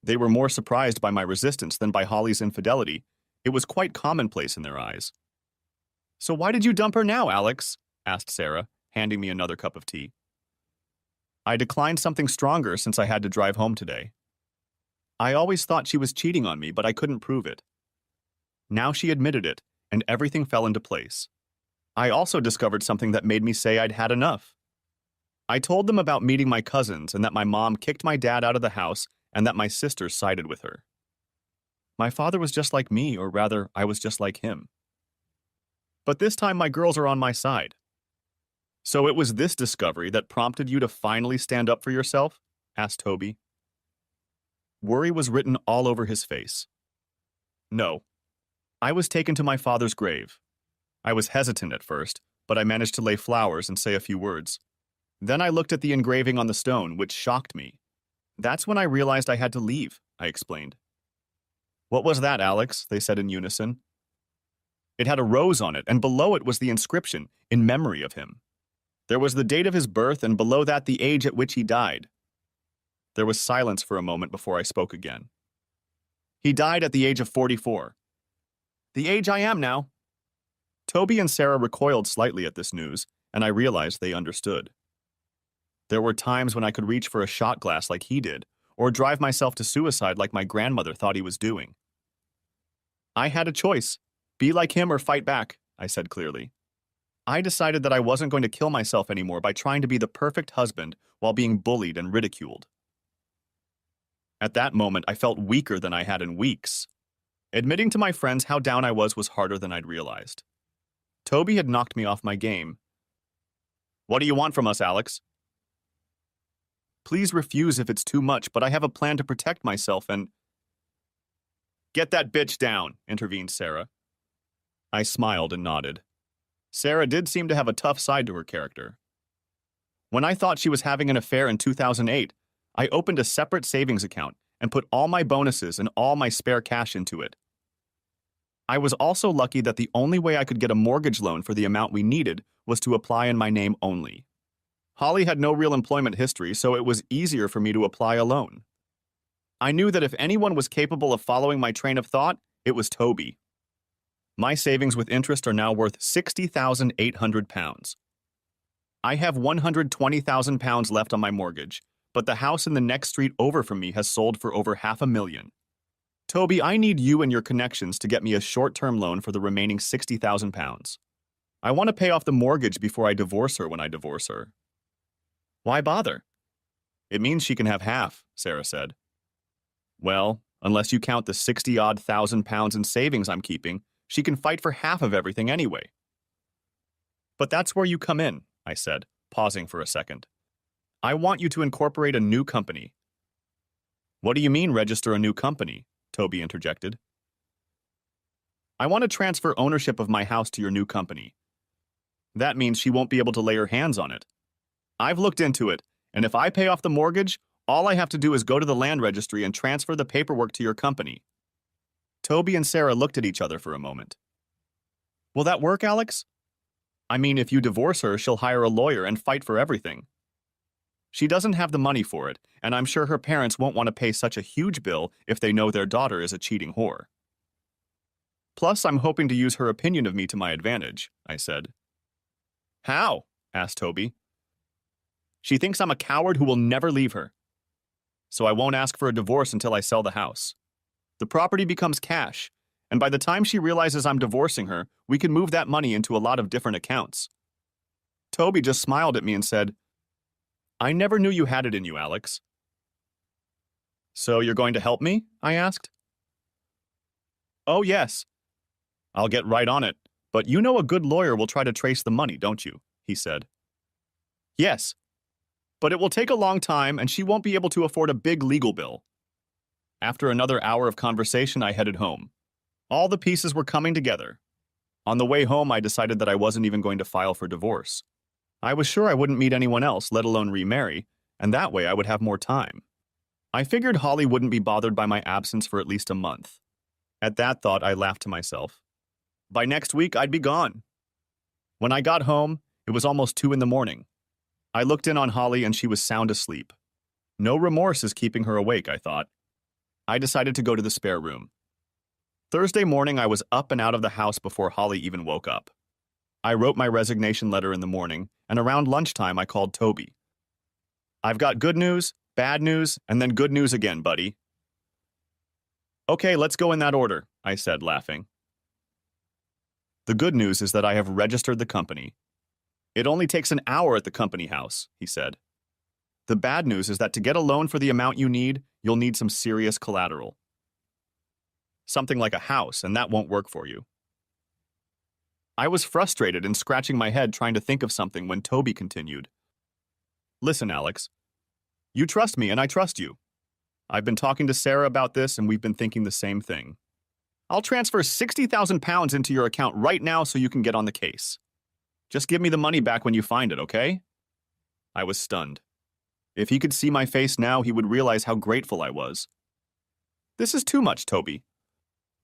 They were more surprised by my resistance than by Holly's infidelity. It was quite commonplace in their eyes. "So why did you dump her now, Alex?" asked Sarah, handing me another cup of tea. I declined something stronger since I had to drive home today. I always thought she was cheating on me, but I couldn't prove it. Now she admitted it, and everything fell into place. I also discovered something that made me say I'd had enough. I told them about meeting my cousins and that my mom kicked my dad out of the house and that my sister sided with her. My father was just like me, or rather, I was just like him. But this time my girls are on my side. So it was this discovery that prompted you to finally stand up for yourself? Asked Toby. Worry was written all over his face. No. I was taken to my father's grave. I was hesitant at first, but I managed to lay flowers and say a few words. Then I looked at the engraving on the stone, which shocked me. That's when I realized I had to leave, I explained. What was that, Alex? They said in unison. It had a rose on it, and below it was the inscription, in memory of him. There was the date of his birth, and below that the age at which he died. There was silence for a moment before I spoke again. He died at the age of 44. The age I am now. Toby and Sarah recoiled slightly at this news, and I realized they understood. There were times when I could reach for a shot glass like he did, or drive myself to suicide like my grandmother thought he was doing. I had a choice. Be like him or fight back, I said clearly. I decided that I wasn't going to kill myself anymore by trying to be the perfect husband while being bullied and ridiculed. At that moment, I felt weaker than I had in weeks. Admitting to my friends how down I was harder than I'd realized. Toby had knocked me off my game. What do you want from us, Alex? Please refuse if it's too much, but I have a plan to protect myself and... Get that bitch down, intervened Sarah. I smiled and nodded. Sarah did seem to have a tough side to her character. When I thought she was having an affair in 2008, I opened a separate savings account and put all my bonuses and all my spare cash into it. I was also lucky that the only way I could get a mortgage loan for the amount we needed was to apply in my name only. Holly had no real employment history, so it was easier for me to apply a loan. I knew that if anyone was capable of following my train of thought, it was Toby. My savings with interest are now worth £60,800. I have £120,000 left on my mortgage, but the house in the next street over from me has sold for over £500,000. Toby, I need you and your connections to get me a short-term loan for the remaining £60,000. I want to pay off the mortgage before I divorce her when I divorce her. Why bother? It means she can have half, Sarah said. Well, unless you count the 60-odd thousand pounds in savings I'm keeping, she can fight for half of everything anyway. But that's where you come in, I said, pausing for a second. I want you to incorporate a new company. What do you mean, register a new company? Toby interjected. I want to transfer ownership of my house to your new company. That means she won't be able to lay her hands on it. I've looked into it, and if I pay off the mortgage, all I have to do is go to the land registry and transfer the paperwork to your company. Toby and Sarah looked at each other for a moment. Will that work, Alex? I mean, if you divorce her, she'll hire a lawyer and fight for everything. She doesn't have the money for it, and I'm sure her parents won't want to pay such a huge bill if they know their daughter is a cheating whore. Plus, I'm hoping to use her opinion of me to my advantage, I said. How? Asked Toby. She thinks I'm a coward who will never leave her. So I won't ask for a divorce until I sell the house. The property becomes cash, and by the time she realizes I'm divorcing her, we can move that money into a lot of different accounts. Toby just smiled at me and said, I never knew you had it in you, Alex. So you're going to help me? I asked. Oh, yes. I'll get right on it, but you know a good lawyer will try to trace the money, don't you? He said. Yes. But it will take a long time, and she won't be able to afford a big legal bill. After another hour of conversation, I headed home. All the pieces were coming together. On the way home, I decided that I wasn't even going to file for divorce. I was sure I wouldn't meet anyone else, let alone remarry, and that way I would have more time. I figured Holly wouldn't be bothered by my absence for at least a month. At that thought, I laughed to myself. By next week, I'd be gone. When I got home, it was almost 2 a.m. I looked in on Holly and she was sound asleep. No remorse is keeping her awake, I thought. I decided to go to the spare room. Thursday morning, I was up and out of the house before Holly even woke up. I wrote my resignation letter in the morning, and around lunchtime, I called Toby. I've got good news, bad news, and then good news again, buddy. Okay, let's go in that order, I said, laughing. The good news is that I have registered the company. It only takes an hour at the company house, he said. The bad news is that to get a loan for the amount you need, you'll need some serious collateral. Something like a house, and that won't work for you. I was frustrated and scratching my head trying to think of something when Toby continued. Listen, Alex. You trust me and I trust you. I've been talking to Sarah about this and we've been thinking the same thing. I'll transfer 60,000 pounds into your account right now so you can get on the case. Just give me the money back when you find it, okay? I was stunned. If he could see my face now, he would realize how grateful I was. This is too much, Toby.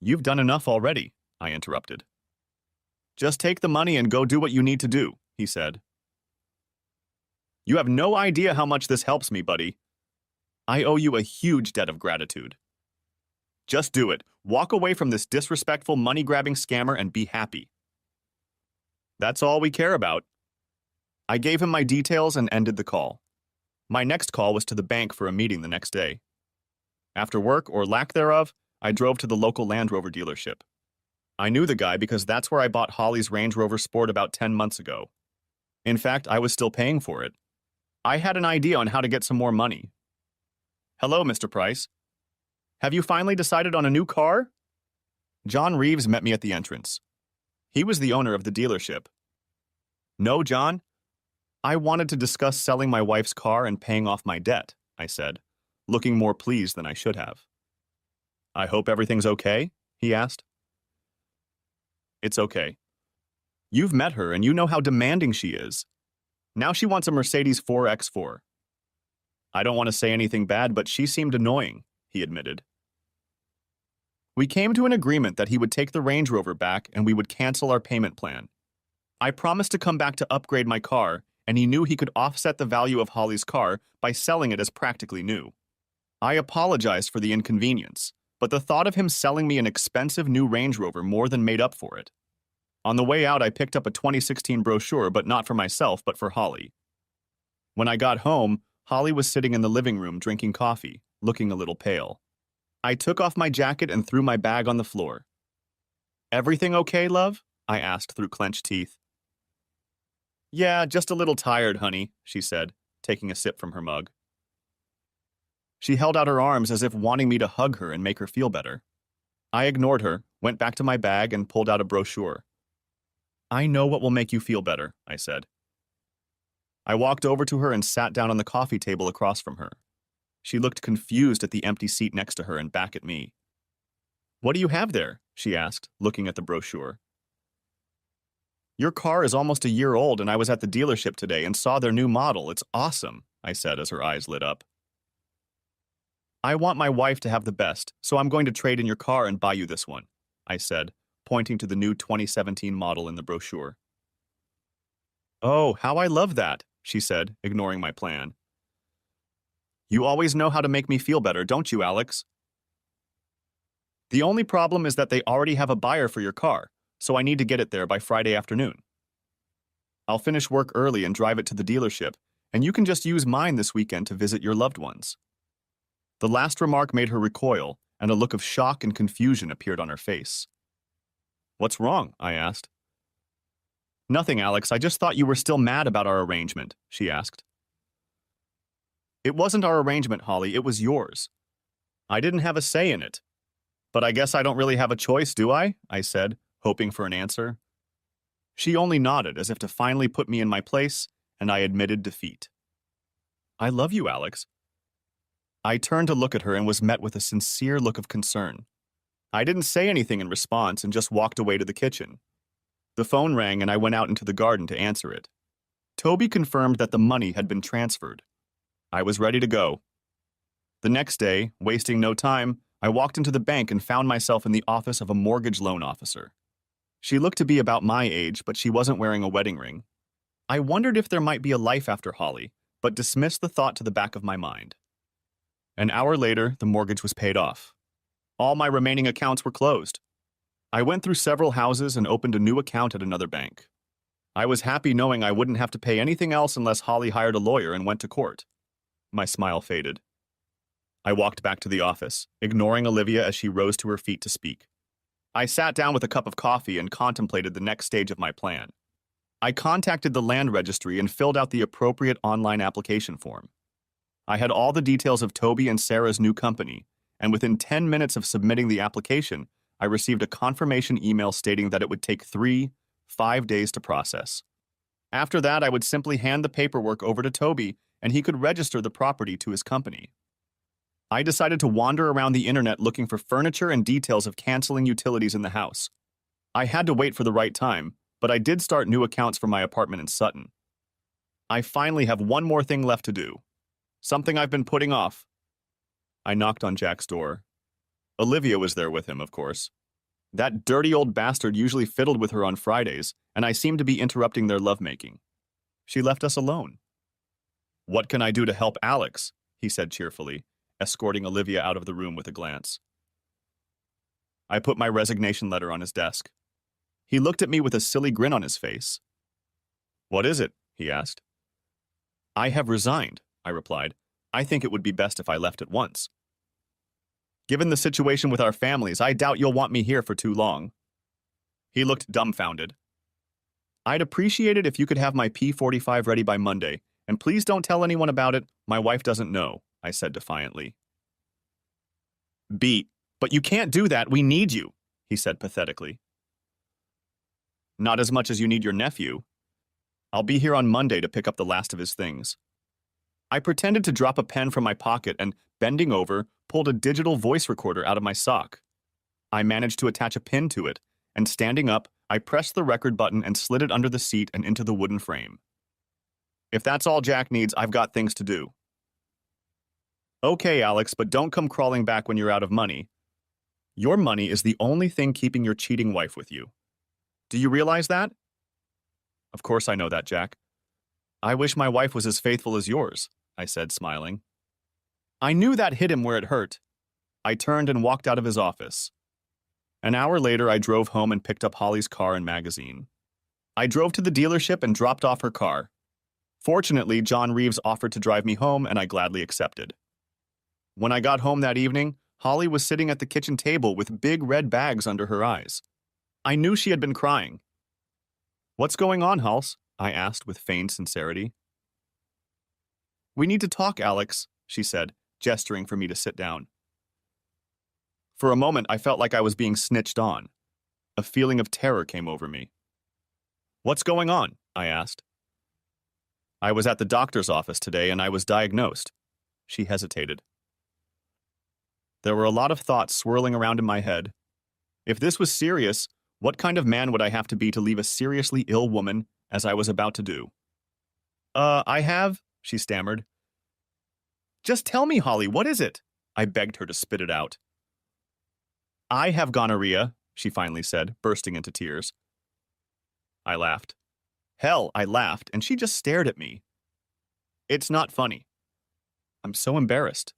You've done enough already, I interrupted. Just take the money and go do what you need to do, he said. You have no idea how much this helps me, buddy. I owe you a huge debt of gratitude. Just do it. Walk away from this disrespectful money-grabbing scammer and be happy. That's all we care about. I gave him my details and ended the call. My next call was to the bank for a meeting the next day. After work, or lack thereof, I drove to the local Land Rover dealership. I knew the guy because that's where I bought Holly's Range Rover Sport about 10 months ago. In fact, I was still paying for it. I had an idea on how to get some more money. Hello, Mr. Price. Have you finally decided on a new car? John Reeves met me at the entrance. He was the owner of the dealership. No, John. I wanted to discuss selling my wife's car and paying off my debt, I said, looking more pleased than I should have. I hope everything's okay? He asked. It's okay. You've met her and you know how demanding she is. Now she wants a Mercedes 4X4. I don't want to say anything bad, but she seemed annoying, he admitted. We came to an agreement that he would take the Range Rover back and we would cancel our payment plan. I promised to come back to upgrade my car, and he knew he could offset the value of Holly's car by selling it as practically new. I apologized for the inconvenience, but the thought of him selling me an expensive new Range Rover more than made up for it. On the way out, I picked up a 2016 brochure, but not for myself, but for Holly. When I got home, Holly was sitting in the living room drinking coffee, looking a little pale. I took off my jacket and threw my bag on the floor. Everything okay, love? I asked through clenched teeth. Yeah, just a little tired, honey, she said, taking a sip from her mug. She held out her arms as if wanting me to hug her and make her feel better. I ignored her, went back to my bag, and pulled out a brochure. I know what will make you feel better, I said. I walked over to her and sat down on the coffee table across from her. She looked confused at the empty seat next to her and back at me. What do you have there? She asked, looking at the brochure. Your car is almost a year old, and I was at the dealership today and saw their new model. It's awesome, I said as her eyes lit up. I want my wife to have the best, so I'm going to trade in your car and buy you this one, I said, pointing to the new 2017 model in the brochure. Oh, how I love that, she said, ignoring my plan. You always know how to make me feel better, don't you, Alex? The only problem is that they already have a buyer for your car, so I need to get it there by Friday afternoon. I'll finish work early and drive it to the dealership, and you can just use mine this weekend to visit your loved ones. The last remark made her recoil, and a look of shock and confusion appeared on her face. What's wrong? I asked. Nothing, Alex. I just thought you were still mad about our arrangement, she asked. It wasn't our arrangement, Holly. It was yours. I didn't have a say in it. But I guess I don't really have a choice, do I? I said, hoping for an answer. She only nodded as if to finally put me in my place, and I admitted defeat. I love you, Alex. I turned to look at her and was met with a sincere look of concern. I didn't say anything in response and just walked away to the kitchen. The phone rang and I went out into the garden to answer it. Toby confirmed that the money had been transferred. I was ready to go. The next day, wasting no time, I walked into the bank and found myself in the office of a mortgage loan officer. She looked to be about my age, but she wasn't wearing a wedding ring. I wondered if there might be a life after Holly, but dismissed the thought to the back of my mind. An hour later, the mortgage was paid off. All my remaining accounts were closed. I went through several houses and opened a new account at another bank. I was happy knowing I wouldn't have to pay anything else unless Holly hired a lawyer and went to court. My smile faded. I walked back to the office, ignoring Olivia as she rose to her feet to speak. I sat down with a cup of coffee and contemplated the next stage of my plan. I contacted the land registry and filled out the appropriate online application form. I had all the details of Toby and Sarah's new company, and within 10 minutes of submitting the application, I received a confirmation email stating that it would take 5 days to process. After that, I would simply hand the paperwork over to Toby, and he could register the property to his company. I decided to wander around the internet looking for furniture and details of canceling utilities in the house. I had to wait for the right time, but I did start new accounts for my apartment in Sutton. I finally have one more thing left to do. Something I've been putting off. I knocked on Jack's door. Olivia was there with him, of course. That dirty old bastard usually fiddled with her on Fridays, and I seemed to be interrupting their lovemaking. She left us alone. "What can I do to help Alex?" he said cheerfully, escorting Olivia out of the room with a glance. I put my resignation letter on his desk. He looked at me with a silly grin on his face. "What is it?" he asked. "I have resigned," I replied. "I think it would be best if I left at once. Given the situation with our families, I doubt you'll want me here for too long." He looked dumbfounded. "I'd appreciate it if you could have my P45 ready by Monday, and please don't tell anyone about it. My wife doesn't know," I said defiantly. "But you can't do that. We need you," he said pathetically. "Not as much as you need your nephew. I'll be here on Monday to pick up the last of his things." I pretended to drop a pen from my pocket and, bending over, pulled a digital voice recorder out of my sock. I managed to attach a pin to it, and standing up, I pressed the record button and slid it under the seat and into the wooden frame. "If that's all Jack needs, I've got things to do." "Okay, Alex, but don't come crawling back when you're out of money. Your money is the only thing keeping your cheating wife with you. Do you realize that?" "Of course I know that, Jack. I wish my wife was as faithful as yours," I said, smiling. I knew that hit him where it hurt. I turned and walked out of his office. An hour later, I drove home and picked up Holly's car and magazine. I drove to the dealership and dropped off her car. Fortunately, John Reeves offered to drive me home, and I gladly accepted. When I got home that evening, Holly was sitting at the kitchen table with big red bags under her eyes. I knew she had been crying. "What's going on, Hals?" I asked with feigned sincerity. "We need to talk, Alex," she said, gesturing for me to sit down. For a moment, I felt like I was being snitched on. A feeling of terror came over me. "What's going on?" I asked. "I was at the doctor's office today and I was diagnosed." She hesitated. There were a lot of thoughts swirling around in my head. If this was serious, what kind of man would I have to be to leave a seriously ill woman, as I was about to do? I have," she stammered. "Just tell me, Holly, what is it?" I begged her to spit it out. "I have gonorrhea," she finally said, bursting into tears. I laughed. Hell, I laughed, and she just stared at me. "It's not funny." I'm so embarrassed.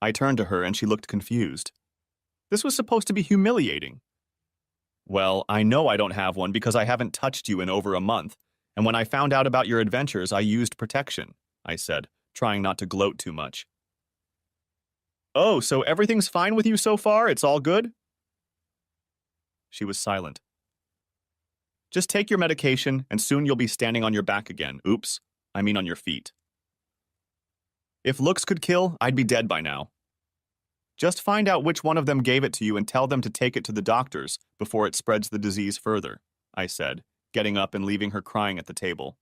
I turned to her, and she looked confused. This was supposed to be humiliating. "Well, I know I don't have one because I haven't touched you in over a month, and when I found out about your adventures, I used protection," I said, trying not to gloat too much. "Oh, so everything's fine with you so far? It's all good?" She was silent. "Just take your medication, and soon you'll be standing on your back again. Oops, I mean on your feet. If looks could kill, I'd be dead by now. Just find out which one of them gave it to you and tell them to take it to the doctors before it spreads the disease further," I said, getting up and leaving her crying at the table.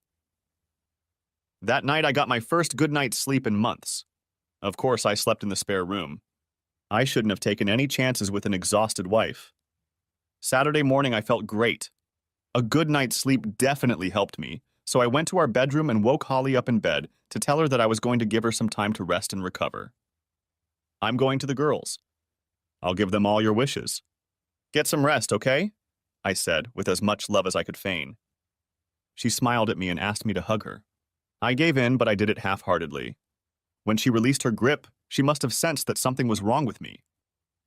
That night, I got my first good night's sleep in months. Of course, I slept in the spare room. I shouldn't have taken any chances with an exhausted wife. Saturday morning, I felt great. A good night's sleep definitely helped me, so I went to our bedroom and woke Holly up in bed to tell her that I was going to give her some time to rest and recover. "I'm going to the girls. I'll give them all your wishes. Get some rest, okay?" I said, with as much love as I could feign. She smiled at me and asked me to hug her. I gave in, but I did it half-heartedly. When she released her grip, she must have sensed that something was wrong with me.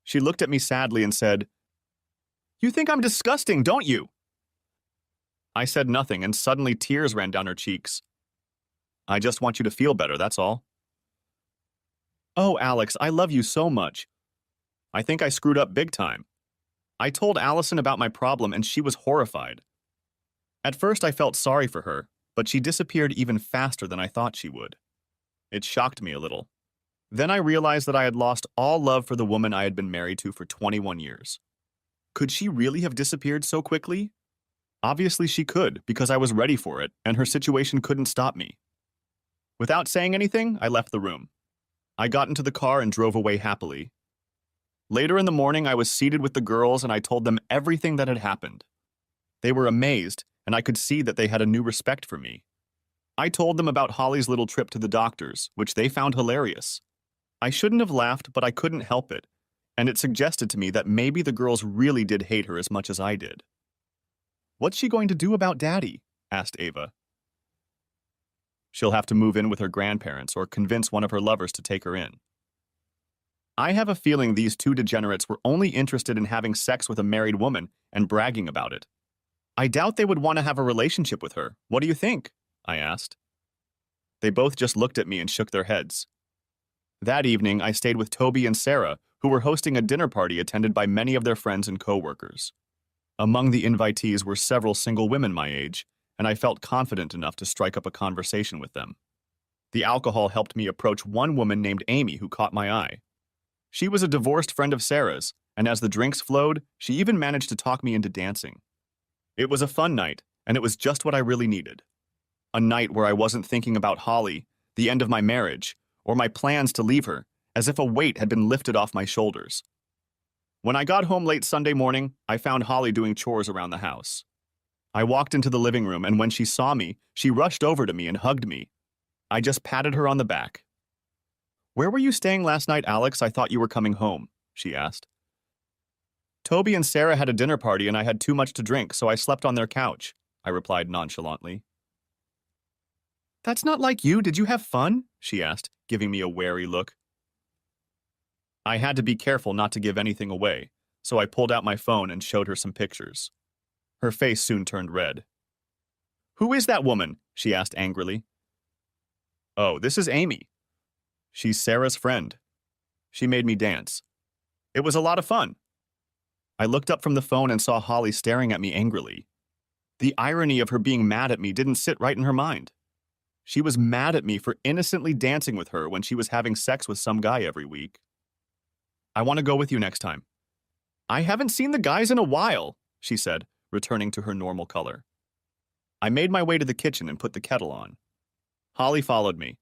She looked at me sadly and said, "You think I'm disgusting, don't you?" I said nothing, and suddenly tears ran down her cheeks. "I just want you to feel better, that's all." "Oh, Alex, I love you so much. I think I screwed up big time. I told Allison about my problem and she was horrified. At first I felt sorry for her, but she disappeared even faster than I thought she would. It shocked me a little. Then I realized that I had lost all love for the woman I had been married to for 21 years. Could she really have disappeared so quickly? Obviously she could, because I was ready for it, and her situation couldn't stop me. Without saying anything, I left the room. I got into the car and drove away happily. Later in the morning, I was seated with the girls and I told them everything that had happened. They were amazed, and I could see that they had a new respect for me. I told them about Holly's little trip to the doctors, which they found hilarious. I shouldn't have laughed, but I couldn't help it, and it suggested to me that maybe the girls really did hate her as much as I did. "What's she going to do about Daddy?" asked Ava. "She'll have to move in with her grandparents or convince one of her lovers to take her in." I have a feeling these two degenerates were only interested in having sex with a married woman and bragging about it. I doubt they would want to have a relationship with her. What do you think? I asked. They both just looked at me and shook their heads. That evening, I stayed with Toby and Sarah, who were hosting a dinner party attended by many of their friends and co-workers. Among the invitees were several single women my age, and I felt confident enough to strike up a conversation with them. The alcohol helped me approach one woman named Amy who caught my eye. She was a divorced friend of Sarah's, and as the drinks flowed, she even managed to talk me into dancing. It was a fun night, and it was just what I really needed. A night where I wasn't thinking about Holly, the end of my marriage, or my plans to leave her, as if a weight had been lifted off my shoulders. When I got home late Sunday morning, I found Holly doing chores around the house. I walked into the living room, and when she saw me, she rushed over to me and hugged me. I just patted her on the back. "Where were you staying last night, Alex? I thought you were coming home," she asked. "Toby and Sarah had a dinner party and I had too much to drink, so I slept on their couch," I replied nonchalantly. "That's not like you. Did you have fun?" she asked, giving me a wary look. I had to be careful not to give anything away, so I pulled out my phone and showed her some pictures. Her face soon turned red. "Who is that woman?" she asked angrily. "Oh, this is Amy. She's Sarah's friend. She made me dance. It was a lot of fun." I looked up from the phone and saw Holly staring at me angrily. The irony of her being mad at me didn't sit right in her mind. She was mad at me for innocently dancing with her when she was having sex with some guy every week. "I want to go with you next time." "I haven't seen the guys in a while," she said, returning to her normal color. I made my way to the kitchen and put the kettle on. Holly followed me.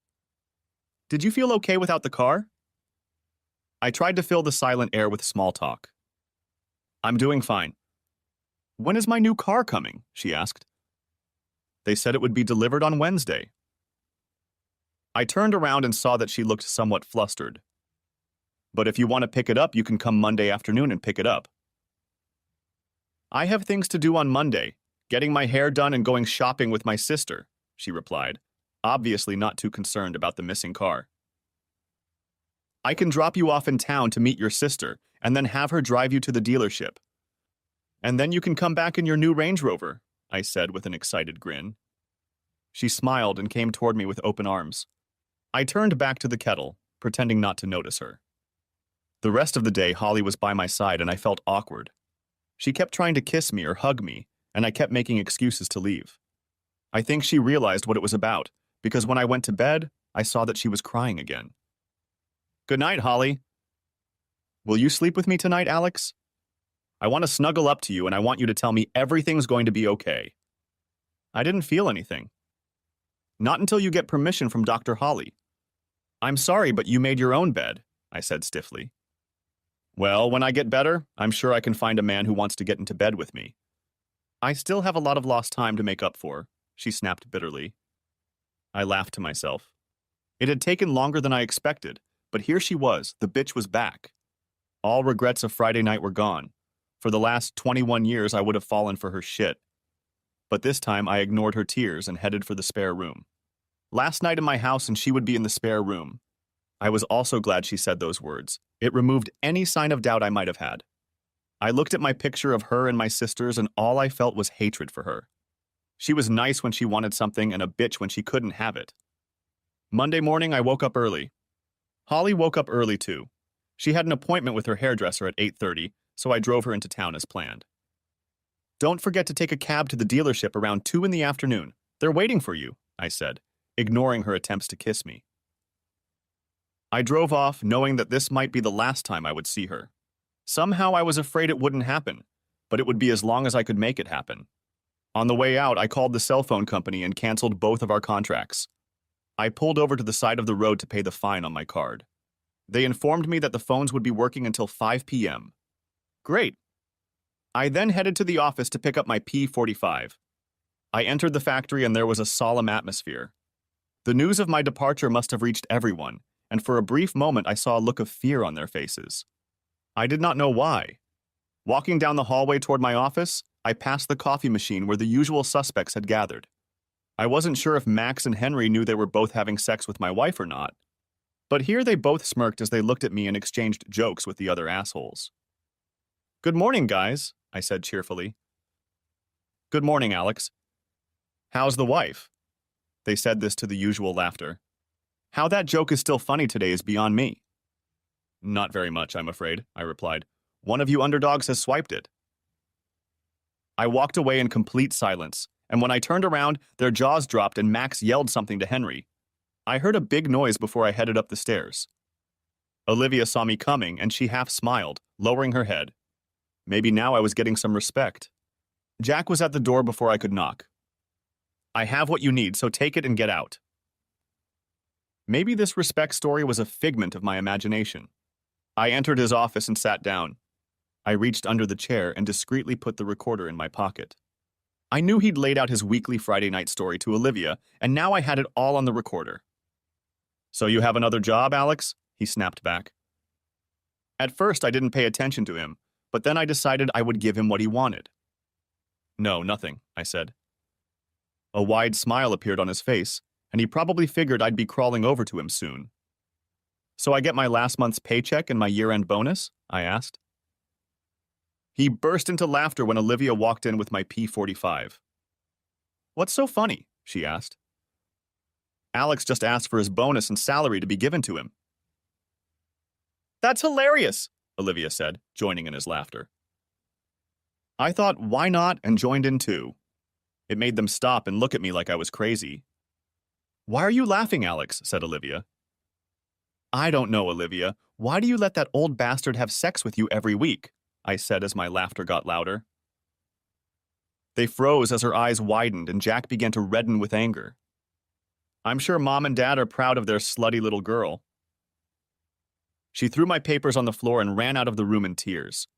"Did you feel okay without the car?" I tried to fill the silent air with small talk. "I'm doing fine." "When is my new car coming?" she asked. "They said it would be delivered on Wednesday." I turned around and saw that she looked somewhat flustered. "But if you want to pick it up, you can come Monday afternoon and pick it up." "I have things to do on Monday, getting my hair done and going shopping with my sister," she replied, obviously not too concerned about the missing car. "I can drop you off in town to meet your sister and then have her drive you to the dealership. And then you can come back in your new Range Rover," I said with an excited grin. She smiled and came toward me with open arms. I turned back to the kettle, pretending not to notice her. The rest of the day, Holly was by my side and I felt awkward. She kept trying to kiss me or hug me, and I kept making excuses to leave. I think she realized what it was about, because when I went to bed, I saw that she was crying again. "Good night, Holly." "Will you sleep with me tonight, Alex? I want to snuggle up to you and I want you to tell me everything's going to be okay." I didn't feel anything. "Not until you get permission from Dr. Holly." "I'm sorry, but you made your own bed," I said stiffly. "Well, when I get better, I'm sure I can find a man who wants to get into bed with me." "I still have a lot of lost time to make up for," she snapped bitterly. I laughed to myself. It had taken longer than I expected, but here she was, the bitch was back. All regrets of Friday night were gone. For the last 21 years, I would have fallen for her shit. But this time, I ignored her tears and headed for the spare room. Last night in my house and she would be in the spare room. I was also glad she said those words. It removed any sign of doubt I might have had. I looked at my picture of her and my sisters and all I felt was hatred for her. She was nice when she wanted something and a bitch when she couldn't have it. Monday morning, I woke up early. Holly woke up early too. She had an appointment with her hairdresser at 8:30, so I drove her into town as planned. "Don't forget to take a cab to the dealership around 2 in the afternoon. They're waiting for you," I said, ignoring her attempts to kiss me. I drove off, knowing that this might be the last time I would see her. Somehow I was afraid it wouldn't happen, but it would be as long as I could make it happen. On the way out, I called the cell phone company and canceled both of our contracts. I pulled over to the side of the road to pay the fine on my card. They informed me that the phones would be working until 5 p.m. Great. I then headed to the office to pick up my P45. I entered the factory and there was a solemn atmosphere. The news of my departure must have reached everyone, and for a brief moment I saw a look of fear on their faces. I did not know why. Walking down the hallway toward my office, I passed the coffee machine where the usual suspects had gathered. I wasn't sure if Max and Henry knew they were both having sex with my wife or not, but here they both smirked as they looked at me and exchanged jokes with the other assholes. "Good morning, guys," I said cheerfully. "Good morning, Alex. How's the wife?" They said this to the usual laughter. How that joke is still funny today is beyond me. "Not very much, I'm afraid," I replied. "One of you underdogs has swiped it." I walked away in complete silence, and when I turned around, their jaws dropped and Max yelled something to Henry. I heard a big noise before I headed up the stairs. Olivia saw me coming, and she half smiled, lowering her head. Maybe now I was getting some respect. Jack was at the door before I could knock. "I have what you need, so take it and get out." Maybe this respect story was a figment of my imagination. I entered his office and sat down. I reached under the chair and discreetly put the recorder in my pocket. I knew he'd laid out his weekly Friday night story to Olivia, and now I had it all on the recorder. "So you have another job, Alex?" he snapped back. At first, I didn't pay attention to him, but then I decided I would give him what he wanted. "No, nothing," I said. A wide smile appeared on his face, and he probably figured I'd be crawling over to him soon. "So I get my last month's paycheck and my year-end bonus?" I asked. He burst into laughter when Olivia walked in with my P45. "What's so funny?" she asked. "Alex just asked for his bonus and salary to be given to him." "That's hilarious," Olivia said, joining in his laughter. I thought, why not, and joined in too. It made them stop and look at me like I was crazy. "Why are you laughing, Alex?" said Olivia. "I don't know, Olivia. Why do you let that old bastard have sex with you every week?" I said as my laughter got louder. They froze as her eyes widened and Jack began to redden with anger. I'm sure Mom and Dad are proud of their slutty little girl. She threw my papers on the floor and ran out of the room in tears.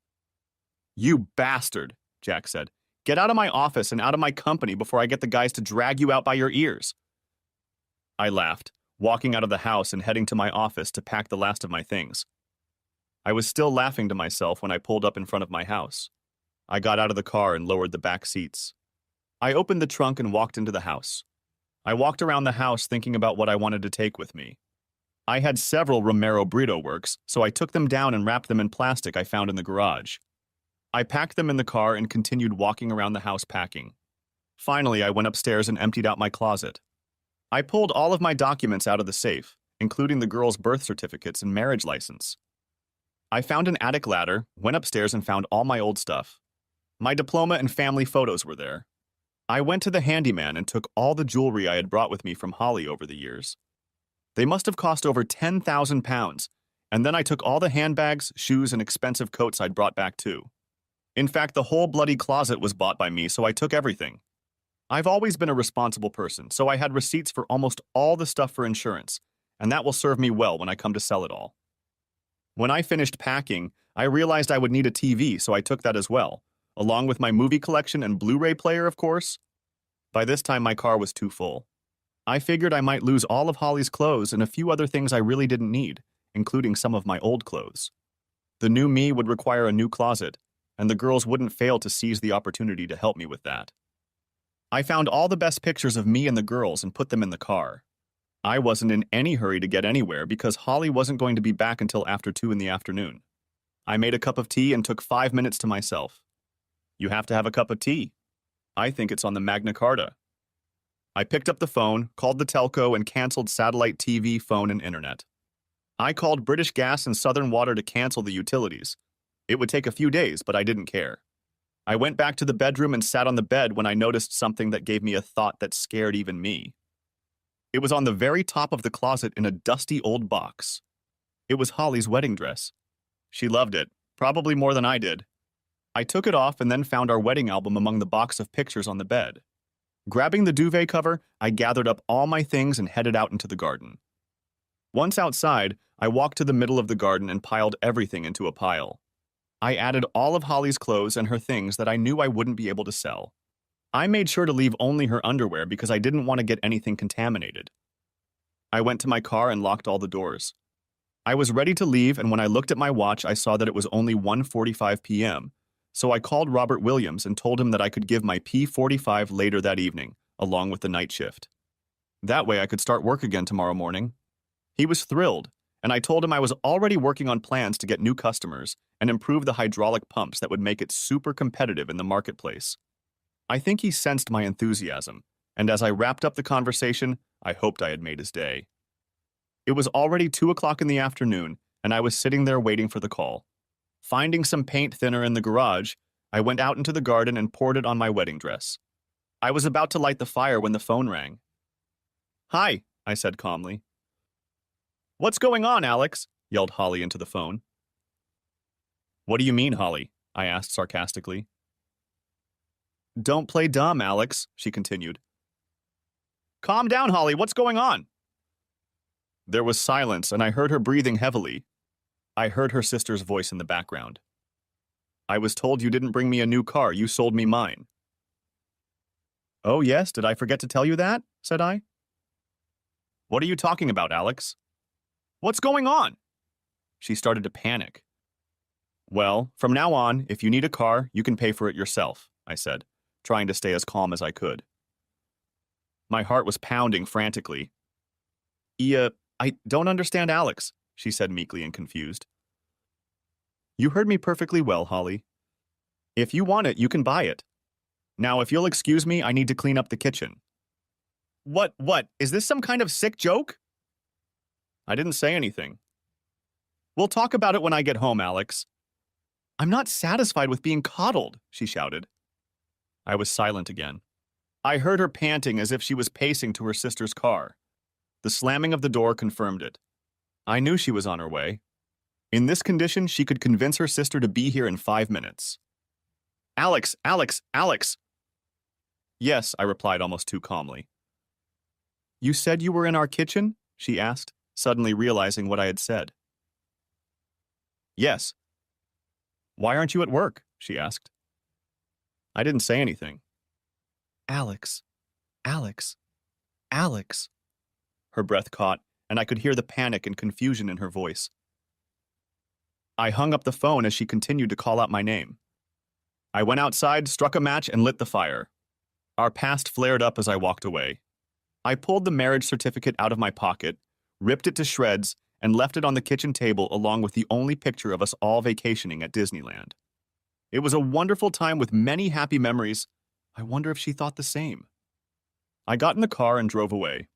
"You bastard," Jack said. "Get out of my office and out of my company before I get the guys to drag you out by your ears." I laughed, walking out of the house and heading to my office to pack the last of my things. I was still laughing to myself when I pulled up in front of my house. I got out of the car and lowered the back seats. I opened the trunk and walked into the house. I walked around the house thinking about what I wanted to take with me. I had several Romero Brito works, so I took them down and wrapped them in plastic I found in the garage. I packed them in the car and continued walking around the house packing. Finally, I went upstairs and emptied out my closet. I pulled all of my documents out of the safe, including the girls' birth certificates and marriage license. I found an attic ladder, went upstairs and found all my old stuff. My diploma and family photos were there. I went to the handyman and took all the jewelry I had brought with me from Holly over the years. They must have cost over 10,000 pounds, and then I took all the handbags, shoes, and expensive coats I'd brought back too. In fact, the whole bloody closet was bought by me, so I took everything. I've always been a responsible person, so I had receipts for almost all the stuff for insurance, and that will serve me well when I come to sell it all. When I finished packing, I realized I would need a TV, so I took that as well, along with my movie collection and Blu-ray player, of course. By this time, my car was too full. I figured I might lose all of Holly's clothes and a few other things I really didn't need, including some of my old clothes. The new me would require a new closet, and the girls wouldn't fail to seize the opportunity to help me with that. I found all the best pictures of me and the girls and put them in the car. I wasn't in any hurry to get anywhere because Holly wasn't going to be back until after 2 in the afternoon. I made a cup of tea and took 5 minutes to myself. You have to have a cup of tea. I think it's on the Magna Carta. I picked up the phone, called the telco, and canceled satellite TV, phone, and internet. I called British Gas and Southern Water to cancel the utilities. It would take a few days, but I didn't care. I went back to the bedroom and sat on the bed when I noticed something that gave me a thought that scared even me. It was on the very top of the closet in a dusty old box. It was Holly's wedding dress. She loved it, probably more than I did. I took it off and then found our wedding album among the box of pictures on the bed. Grabbing the duvet cover, I gathered up all my things and headed out into the garden. Once outside, I walked to the middle of the garden and piled everything into a pile. I added all of Holly's clothes and her things that I knew I wouldn't be able to sell. I made sure to leave only her underwear because I didn't want to get anything contaminated. I went to my car and locked all the doors. I was ready to leave, and when I looked at my watch, I saw that it was only 1:45 p.m., so I called Robert Williams and told him that I could give my P45 later that evening, along with the night shift. That way I could start work again tomorrow morning. He was thrilled, and I told him I was already working on plans to get new customers and improve the hydraulic pumps that would make it super competitive in the marketplace. I think he sensed my enthusiasm, and as I wrapped up the conversation, I hoped I had made his day. It was already 2 o'clock in the afternoon, and I was sitting there waiting for the call. Finding some paint thinner in the garage, I went out into the garden and poured it on my wedding dress. I was about to light the fire when the phone rang. "Hi," I said calmly. "What's going on, Alex?" yelled Holly into the phone. "What do you mean, Holly?" I asked sarcastically. "Don't play dumb, Alex," she continued. "Calm down, Holly. What's going on?" There was silence, and I heard her breathing heavily. I heard her sister's voice in the background. "I was told you didn't bring me a new car. You sold me mine." "Oh, yes? Did I forget to tell you that?" said I. "What are you talking about, Alex? What's going on?" She started to panic. "Well, from now on, if you need a car, you can pay for it yourself," I said, trying to stay as calm as I could. My heart was pounding frantically. I don't understand, Alex," she said meekly and confused. "You heard me perfectly well, Holly. If you want it, you can buy it. Now, if you'll excuse me, I need to clean up the kitchen." What? Is this some kind of sick joke?" I didn't say anything. "We'll talk about it when I get home, Alex." "I'm not satisfied with being coddled," she shouted. I was silent again. I heard her panting as if she was pacing to her sister's car. The slamming of the door confirmed it. I knew she was on her way. In this condition, she could convince her sister to be here in 5 minutes. "Alex! "Yes," I replied almost too calmly. "You said you were in our kitchen?" she asked, suddenly realizing what I had said. "Yes." "Why aren't you at work?" she asked. I didn't say anything. "Alex, Alex, Alex." Her breath caught, and I could hear the panic and confusion in her voice. I hung up the phone as she continued to call out my name. I went outside, struck a match, and lit the fire. Our past flared up as I walked away. I pulled the marriage certificate out of my pocket, ripped it to shreds, and left it on the kitchen table along with the only picture of us all vacationing at Disneyland. It was a wonderful time with many happy memories. I wonder if she thought the same. I got in the car and drove away.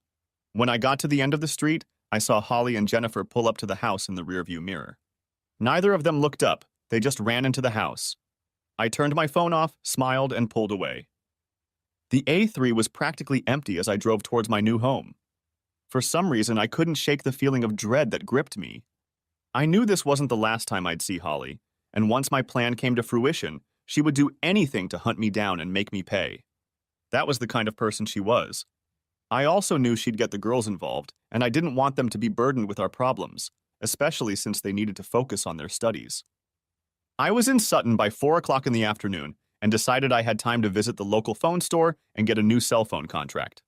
When I got to the end of the street, I saw Holly and Jennifer pull up to the house in the rearview mirror. Neither of them looked up, they just ran into the house. I turned my phone off, smiled, and pulled away. The A3 was practically empty as I drove towards my new home. For some reason, I couldn't shake the feeling of dread that gripped me. I knew this wasn't the last time I'd see Holly, and once my plan came to fruition, she would do anything to hunt me down and make me pay. That was the kind of person she was. I also knew she'd get the girls involved, and I didn't want them to be burdened with our problems, especially since they needed to focus on their studies. I was in Sutton by 4 o'clock in the afternoon and decided I had time to visit the local phone store and get a new cell phone contract.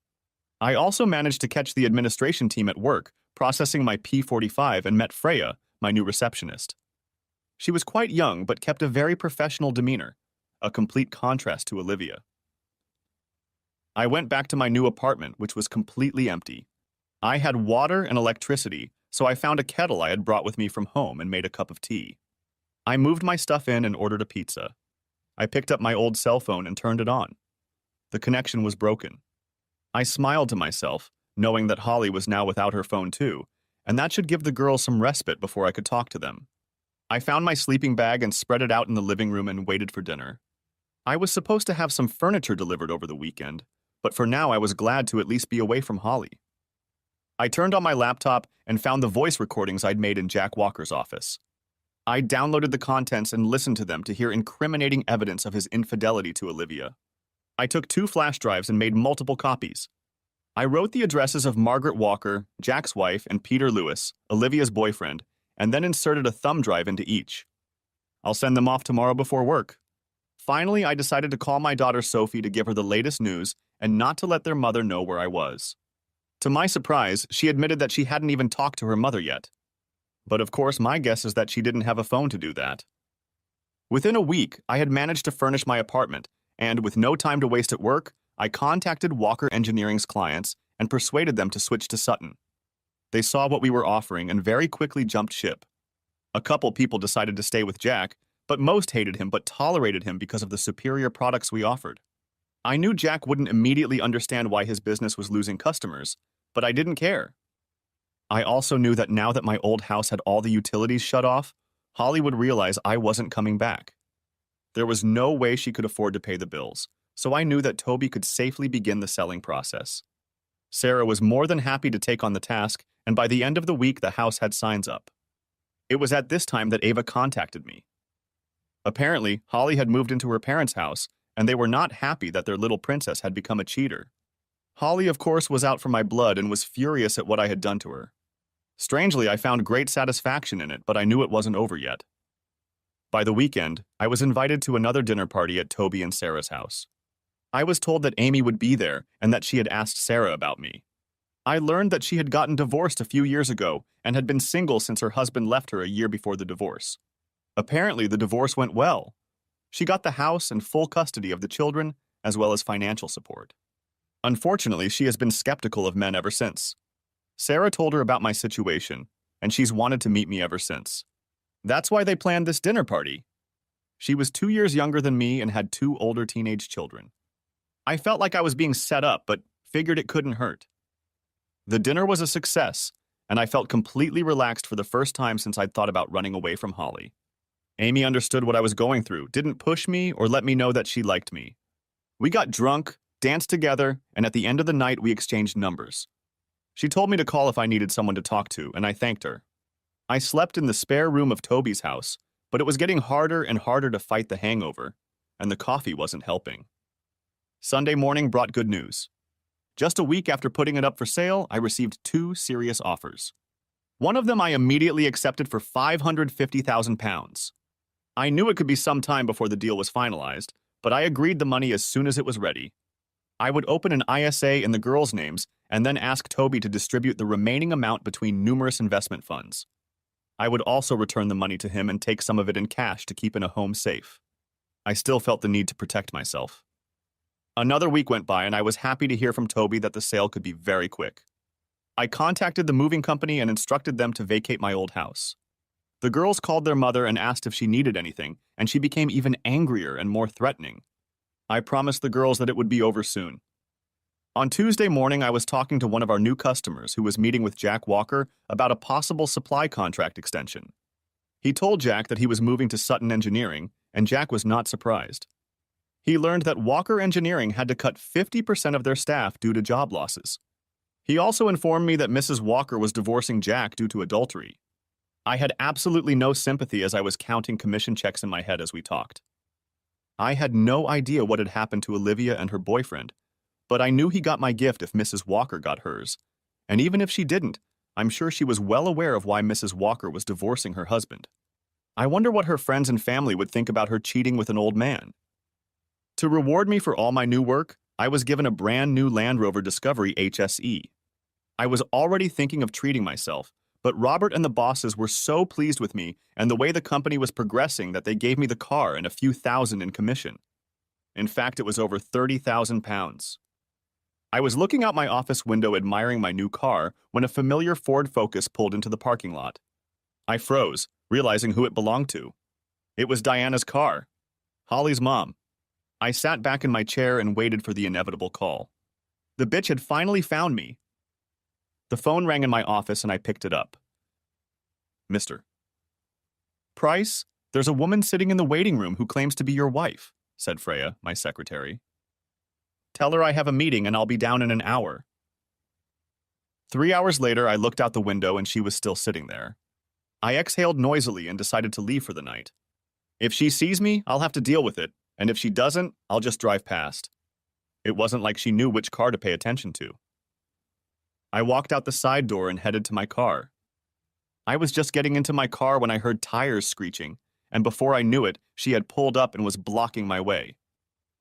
I also managed to catch the administration team at work, processing my P45, and met Freya, my new receptionist. She was quite young but kept a very professional demeanor, a complete contrast to Olivia. I went back to my new apartment, which was completely empty. I had water and electricity, so I found a kettle I had brought with me from home and made a cup of tea. I moved my stuff in and ordered a pizza. I picked up my old cell phone and turned it on. The connection was broken. I smiled to myself, knowing that Holly was now without her phone too, and that should give the girls some respite before I could talk to them. I found my sleeping bag and spread it out in the living room and waited for dinner. I was supposed to have some furniture delivered over the weekend, but for now I was glad to at least be away from Holly. I turned on my laptop and found the voice recordings I'd made in Jack Walker's office. I downloaded the contents and listened to them to hear incriminating evidence of his infidelity to Olivia. I took 2 flash drives and made multiple copies. I wrote the addresses of Margaret Walker, Jack's wife, and Peter Lewis, Olivia's boyfriend, and then inserted a thumb drive into each. I'll send them off tomorrow before work. Finally, I decided to call my daughter Sophie to give her the latest news and not to let their mother know where I was. To my surprise, she admitted that she hadn't even talked to her mother yet. But of course, my guess is that she didn't have a phone to do that. Within a week, I had managed to furnish my apartment, and with no time to waste at work, I contacted Walker Engineering's clients and persuaded them to switch to Sutton. They saw what we were offering and very quickly jumped ship. A couple people decided to stay with Jack, but most hated him but tolerated him because of the superior products we offered. I knew Jack wouldn't immediately understand why his business was losing customers, but I didn't care. I also knew that now that my old house had all the utilities shut off, Holly would realize I wasn't coming back. There was no way she could afford to pay the bills, so I knew that Toby could safely begin the selling process. Sarah was more than happy to take on the task, and by the end of the week the house had signs up. It was at this time that Ava contacted me. Apparently, Holly had moved into her parents' house, and they were not happy that their little princess had become a cheater. Holly, of course, was out for my blood and was furious at what I had done to her. Strangely, I found great satisfaction in it, but I knew it wasn't over yet. By the weekend, I was invited to another dinner party at Toby and Sarah's house. I was told that Amy would be there and that she had asked Sarah about me. I learned that she had gotten divorced a few years ago and had been single since her husband left her a year before the divorce. Apparently, the divorce went well. She got the house and full custody of the children, as well as financial support. Unfortunately, she has been skeptical of men ever since. Sarah told her about my situation, and she's wanted to meet me ever since. That's why they planned this dinner party. She was 2 years younger than me and had 2 older teenage children. I felt like I was being set up, but figured it couldn't hurt. The dinner was a success, and I felt completely relaxed for the first time since I'd thought about running away from Holly. Amy understood what I was going through, didn't push me or let me know that she liked me. We got drunk, danced together, and at the end of the night we exchanged numbers. She told me to call if I needed someone to talk to, and I thanked her. I slept in the spare room of Toby's house, but it was getting harder and harder to fight the hangover, and the coffee wasn't helping. Sunday morning brought good news. Just a week after putting it up for sale, I received 2 serious offers. One of them I immediately accepted for £550,000. I knew it could be some time before the deal was finalized, but I agreed the money as soon as it was ready. I would open an ISA in the girls' names and then ask Toby to distribute the remaining amount between numerous investment funds. I would also return the money to him and take some of it in cash to keep in a home safe. I still felt the need to protect myself. Another week went by and I was happy to hear from Toby that the sale could be very quick. I contacted the moving company and instructed them to vacate my old house. The girls called their mother and asked if she needed anything, and she became even angrier and more threatening. I promised the girls that it would be over soon. On Tuesday morning, I was talking to one of our new customers who was meeting with Jack Walker about a possible supply contract extension. He told Jack that he was moving to Sutton Engineering, and Jack was not surprised. He learned that Walker Engineering had to cut 50% of their staff due to job losses. He also informed me that Mrs. Walker was divorcing Jack due to adultery. I had absolutely no sympathy as I was counting commission checks in my head as we talked. I had no idea what had happened to Olivia and her boyfriend, but I knew he got my gift if Mrs. Walker got hers. And even if she didn't, I'm sure she was well aware of why Mrs. Walker was divorcing her husband. I wonder what her friends and family would think about her cheating with an old man. To reward me for all my new work, I was given a brand new Land Rover Discovery HSE. I was already thinking of treating myself, but Robert and the bosses were so pleased with me and the way the company was progressing that they gave me the car and a few thousand in commission. In fact, it was over £30,000. I was looking out my office window admiring my new car when a familiar Ford Focus pulled into the parking lot. I froze, realizing who it belonged to. It was Diana's car, Holly's mom. I sat back in my chair and waited for the inevitable call. The bitch had finally found me. The phone rang in my office and I picked it up. Mister. Price, there's a woman sitting in the waiting room who claims to be your wife, said Freya, my secretary. Tell her I have a meeting and I'll be down in an hour. 3 hours later, I looked out the window and she was still sitting there. I exhaled noisily and decided to leave for the night. If she sees me, I'll have to deal with it, and if she doesn't, I'll just drive past. It wasn't like she knew which car to pay attention to. I walked out the side door and headed to my car. I was just getting into my car when I heard tires screeching, and before I knew it, she had pulled up and was blocking my way.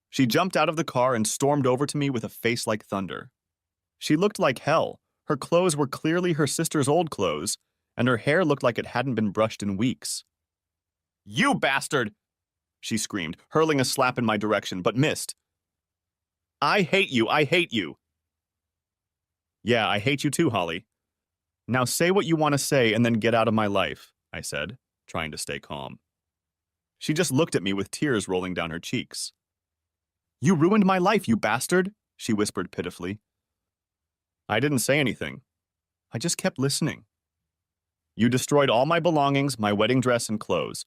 She jumped out of the car and stormed over to me with a face like thunder. She looked like hell. Her clothes were clearly her sister's old clothes, and her hair looked like it hadn't been brushed in weeks. You bastard! She screamed, hurling a slap in my direction, but missed. I hate you, I hate you! Yeah, I hate you too, Holly. Now say what you want to say and then get out of my life, I said, trying to stay calm. She just looked at me with tears rolling down her cheeks. You ruined my life, you bastard, she whispered pitifully. I didn't say anything. I just kept listening. You destroyed all my belongings, my wedding dress and clothes.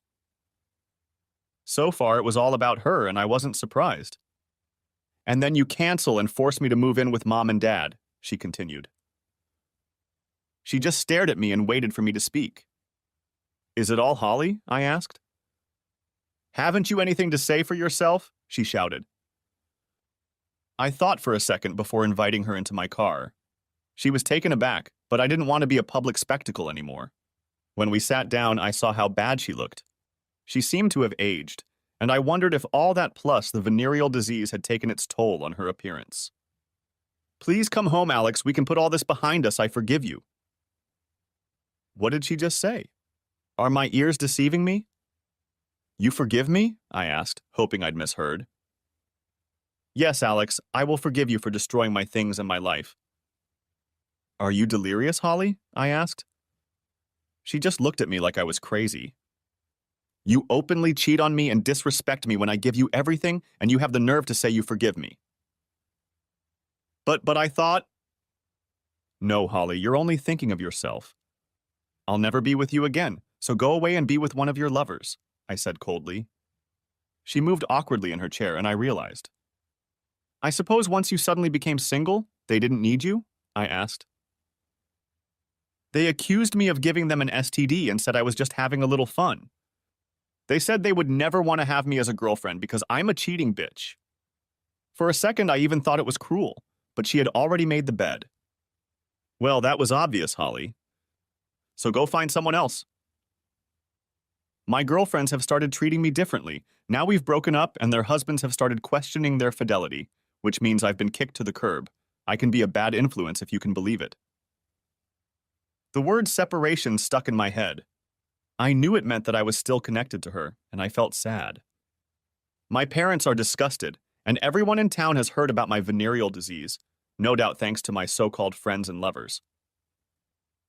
So far, it was all about her, and I wasn't surprised. And then you cancel and force me to move in with Mom and Dad, she continued. She just stared at me and waited for me to speak. Is it all Holly? I asked. Haven't you anything to say for yourself? She shouted. I thought for a second before inviting her into my car. She was taken aback, but I didn't want to be a public spectacle anymore. When we sat down, I saw how bad she looked. She seemed to have aged, and I wondered if all that plus the venereal disease had taken its toll on her appearance. Please come home, Alex. We can put all this behind us. I forgive you. What did she just say? Are my ears deceiving me? You forgive me? I asked, hoping I'd misheard. Yes, Alex, I will forgive you for destroying my things and my life. Are you delirious, Holly? I asked. She just looked at me like I was crazy. You openly cheat on me and disrespect me when I give you everything, and you have the nerve to say you forgive me. But I thought... No, Holly, you're only thinking of yourself. I'll never be with you again, so go away and be with one of your lovers, I said coldly. She moved awkwardly in her chair, and I realized. I suppose once you suddenly became single, they didn't need you? I asked. They accused me of giving them an STD and said I was just having a little fun. They said they would never want to have me as a girlfriend because I'm a cheating bitch. For a second, I even thought it was cruel, but she had already made the bed. Well, that was obvious, Holly. So go find someone else. My girlfriends have started treating me differently. Now we've broken up and their husbands have started questioning their fidelity, which means I've been kicked to the curb. I can be a bad influence if you can believe it. The word separation stuck in my head. I knew it meant that I was still connected to her, and I felt sad. My parents are disgusted, and everyone in town has heard about my venereal disease, no doubt thanks to my so-called friends and lovers.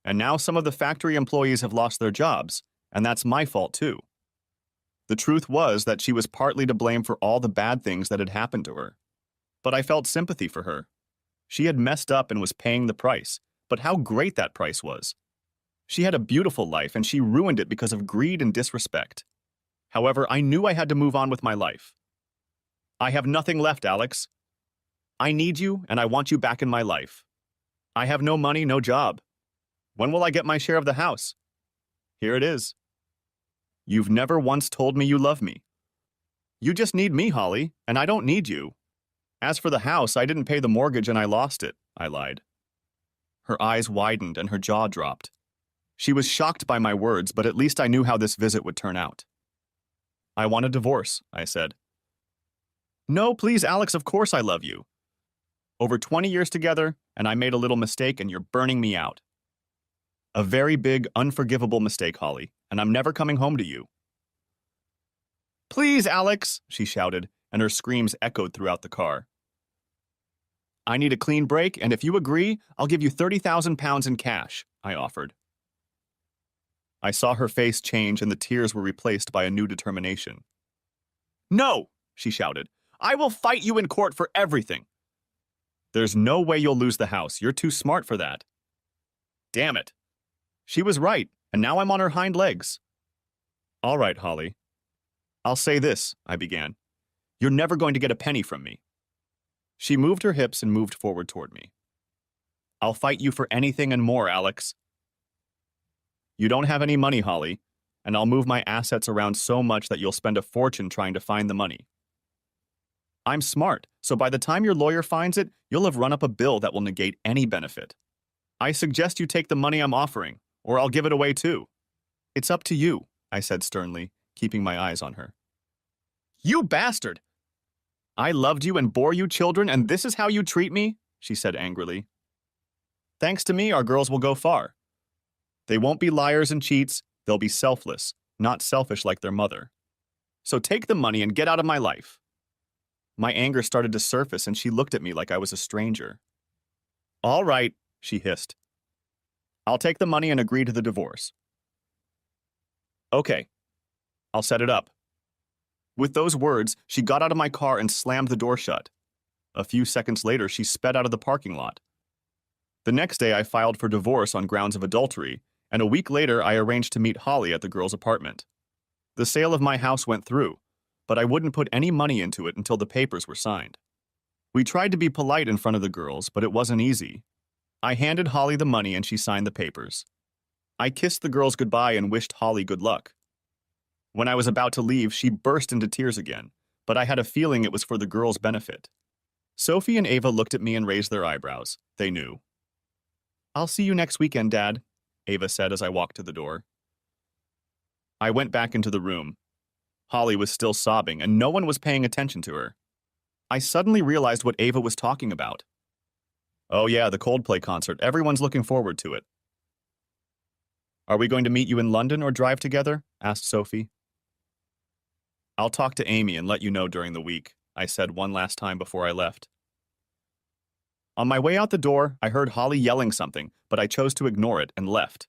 And now some of the factory employees have lost their jobs, and that's my fault too. The truth was that she was partly to blame for all the bad things that had happened to her. But I felt sympathy for her. She had messed up and was paying the price, but how great that price was. She had a beautiful life, and she ruined it because of greed and disrespect. However, I knew I had to move on with my life. I have nothing left, Alex. I need you, and I want you back in my life. I have no money, no job. When will I get my share of the house? Here it is. You've never once told me you love me. You just need me, Holly, and I don't need you. As for the house, I didn't pay the mortgage and I lost it, I lied. Her eyes widened and her jaw dropped. She was shocked by my words, but at least I knew how this visit would turn out. I want a divorce, I said. No, please, Alex, of course I love you. Over 20 years together, and I made a little mistake and you're burning me out. A very big, unforgivable mistake, Holly, and I'm never coming home to you. Please, Alex, she shouted, and her screams echoed throughout the car. I need a clean break, and if you agree, I'll give you 30,000 pounds in cash, I offered. I saw her face change and the tears were replaced by a new determination. No, she shouted. I will fight you in court for everything. There's no way you'll lose the house. You're too smart for that. Damn it. She was right, and now I'm on her hind legs. All right, Holly. I'll say this, I began. You're never going to get a penny from me. She moved her hips and moved forward toward me. I'll fight you for anything and more, Alex. You don't have any money, Holly, and I'll move my assets around so much that you'll spend a fortune trying to find the money. I'm smart, so by the time your lawyer finds it, you'll have run up a bill that will negate any benefit. I suggest you take the money I'm offering, or I'll give it away too. It's up to you, I said sternly, keeping my eyes on her. You bastard! I loved you and bore you children, and this is how you treat me? She said angrily. Thanks to me, our girls will go far. They won't be liars and cheats, they'll be selfless, not selfish like their mother. So take the money and get out of my life. My anger started to surface and she looked at me like I was a stranger. All right, she hissed. I'll take the money and agree to the divorce. Okay, I'll set it up. With those words, she got out of my car and slammed the door shut. A few seconds later, she sped out of the parking lot. The next day, I filed for divorce on grounds of adultery, and a week later, I arranged to meet Holly at the girl's apartment. The sale of my house went through, but I wouldn't put any money into it until the papers were signed. We tried to be polite in front of the girls, but it wasn't easy. I handed Holly the money and she signed the papers. I kissed the girls goodbye and wished Holly good luck. When I was about to leave, she burst into tears again, but I had a feeling it was for the girls' benefit. Sophie and Ava looked at me and raised their eyebrows. They knew. I'll see you next weekend, Dad, Ava said as I walked to the door. I went back into the room. Holly was still sobbing, and no one was paying attention to her. I suddenly realized what Ava was talking about. Oh yeah, the Coldplay concert. Everyone's looking forward to it. Are we going to meet you in London or drive together? Asked Sophie. I'll talk to Amy and let you know during the week, I said one last time before I left. On my way out the door, I heard Holly yelling something, but I chose to ignore it and left.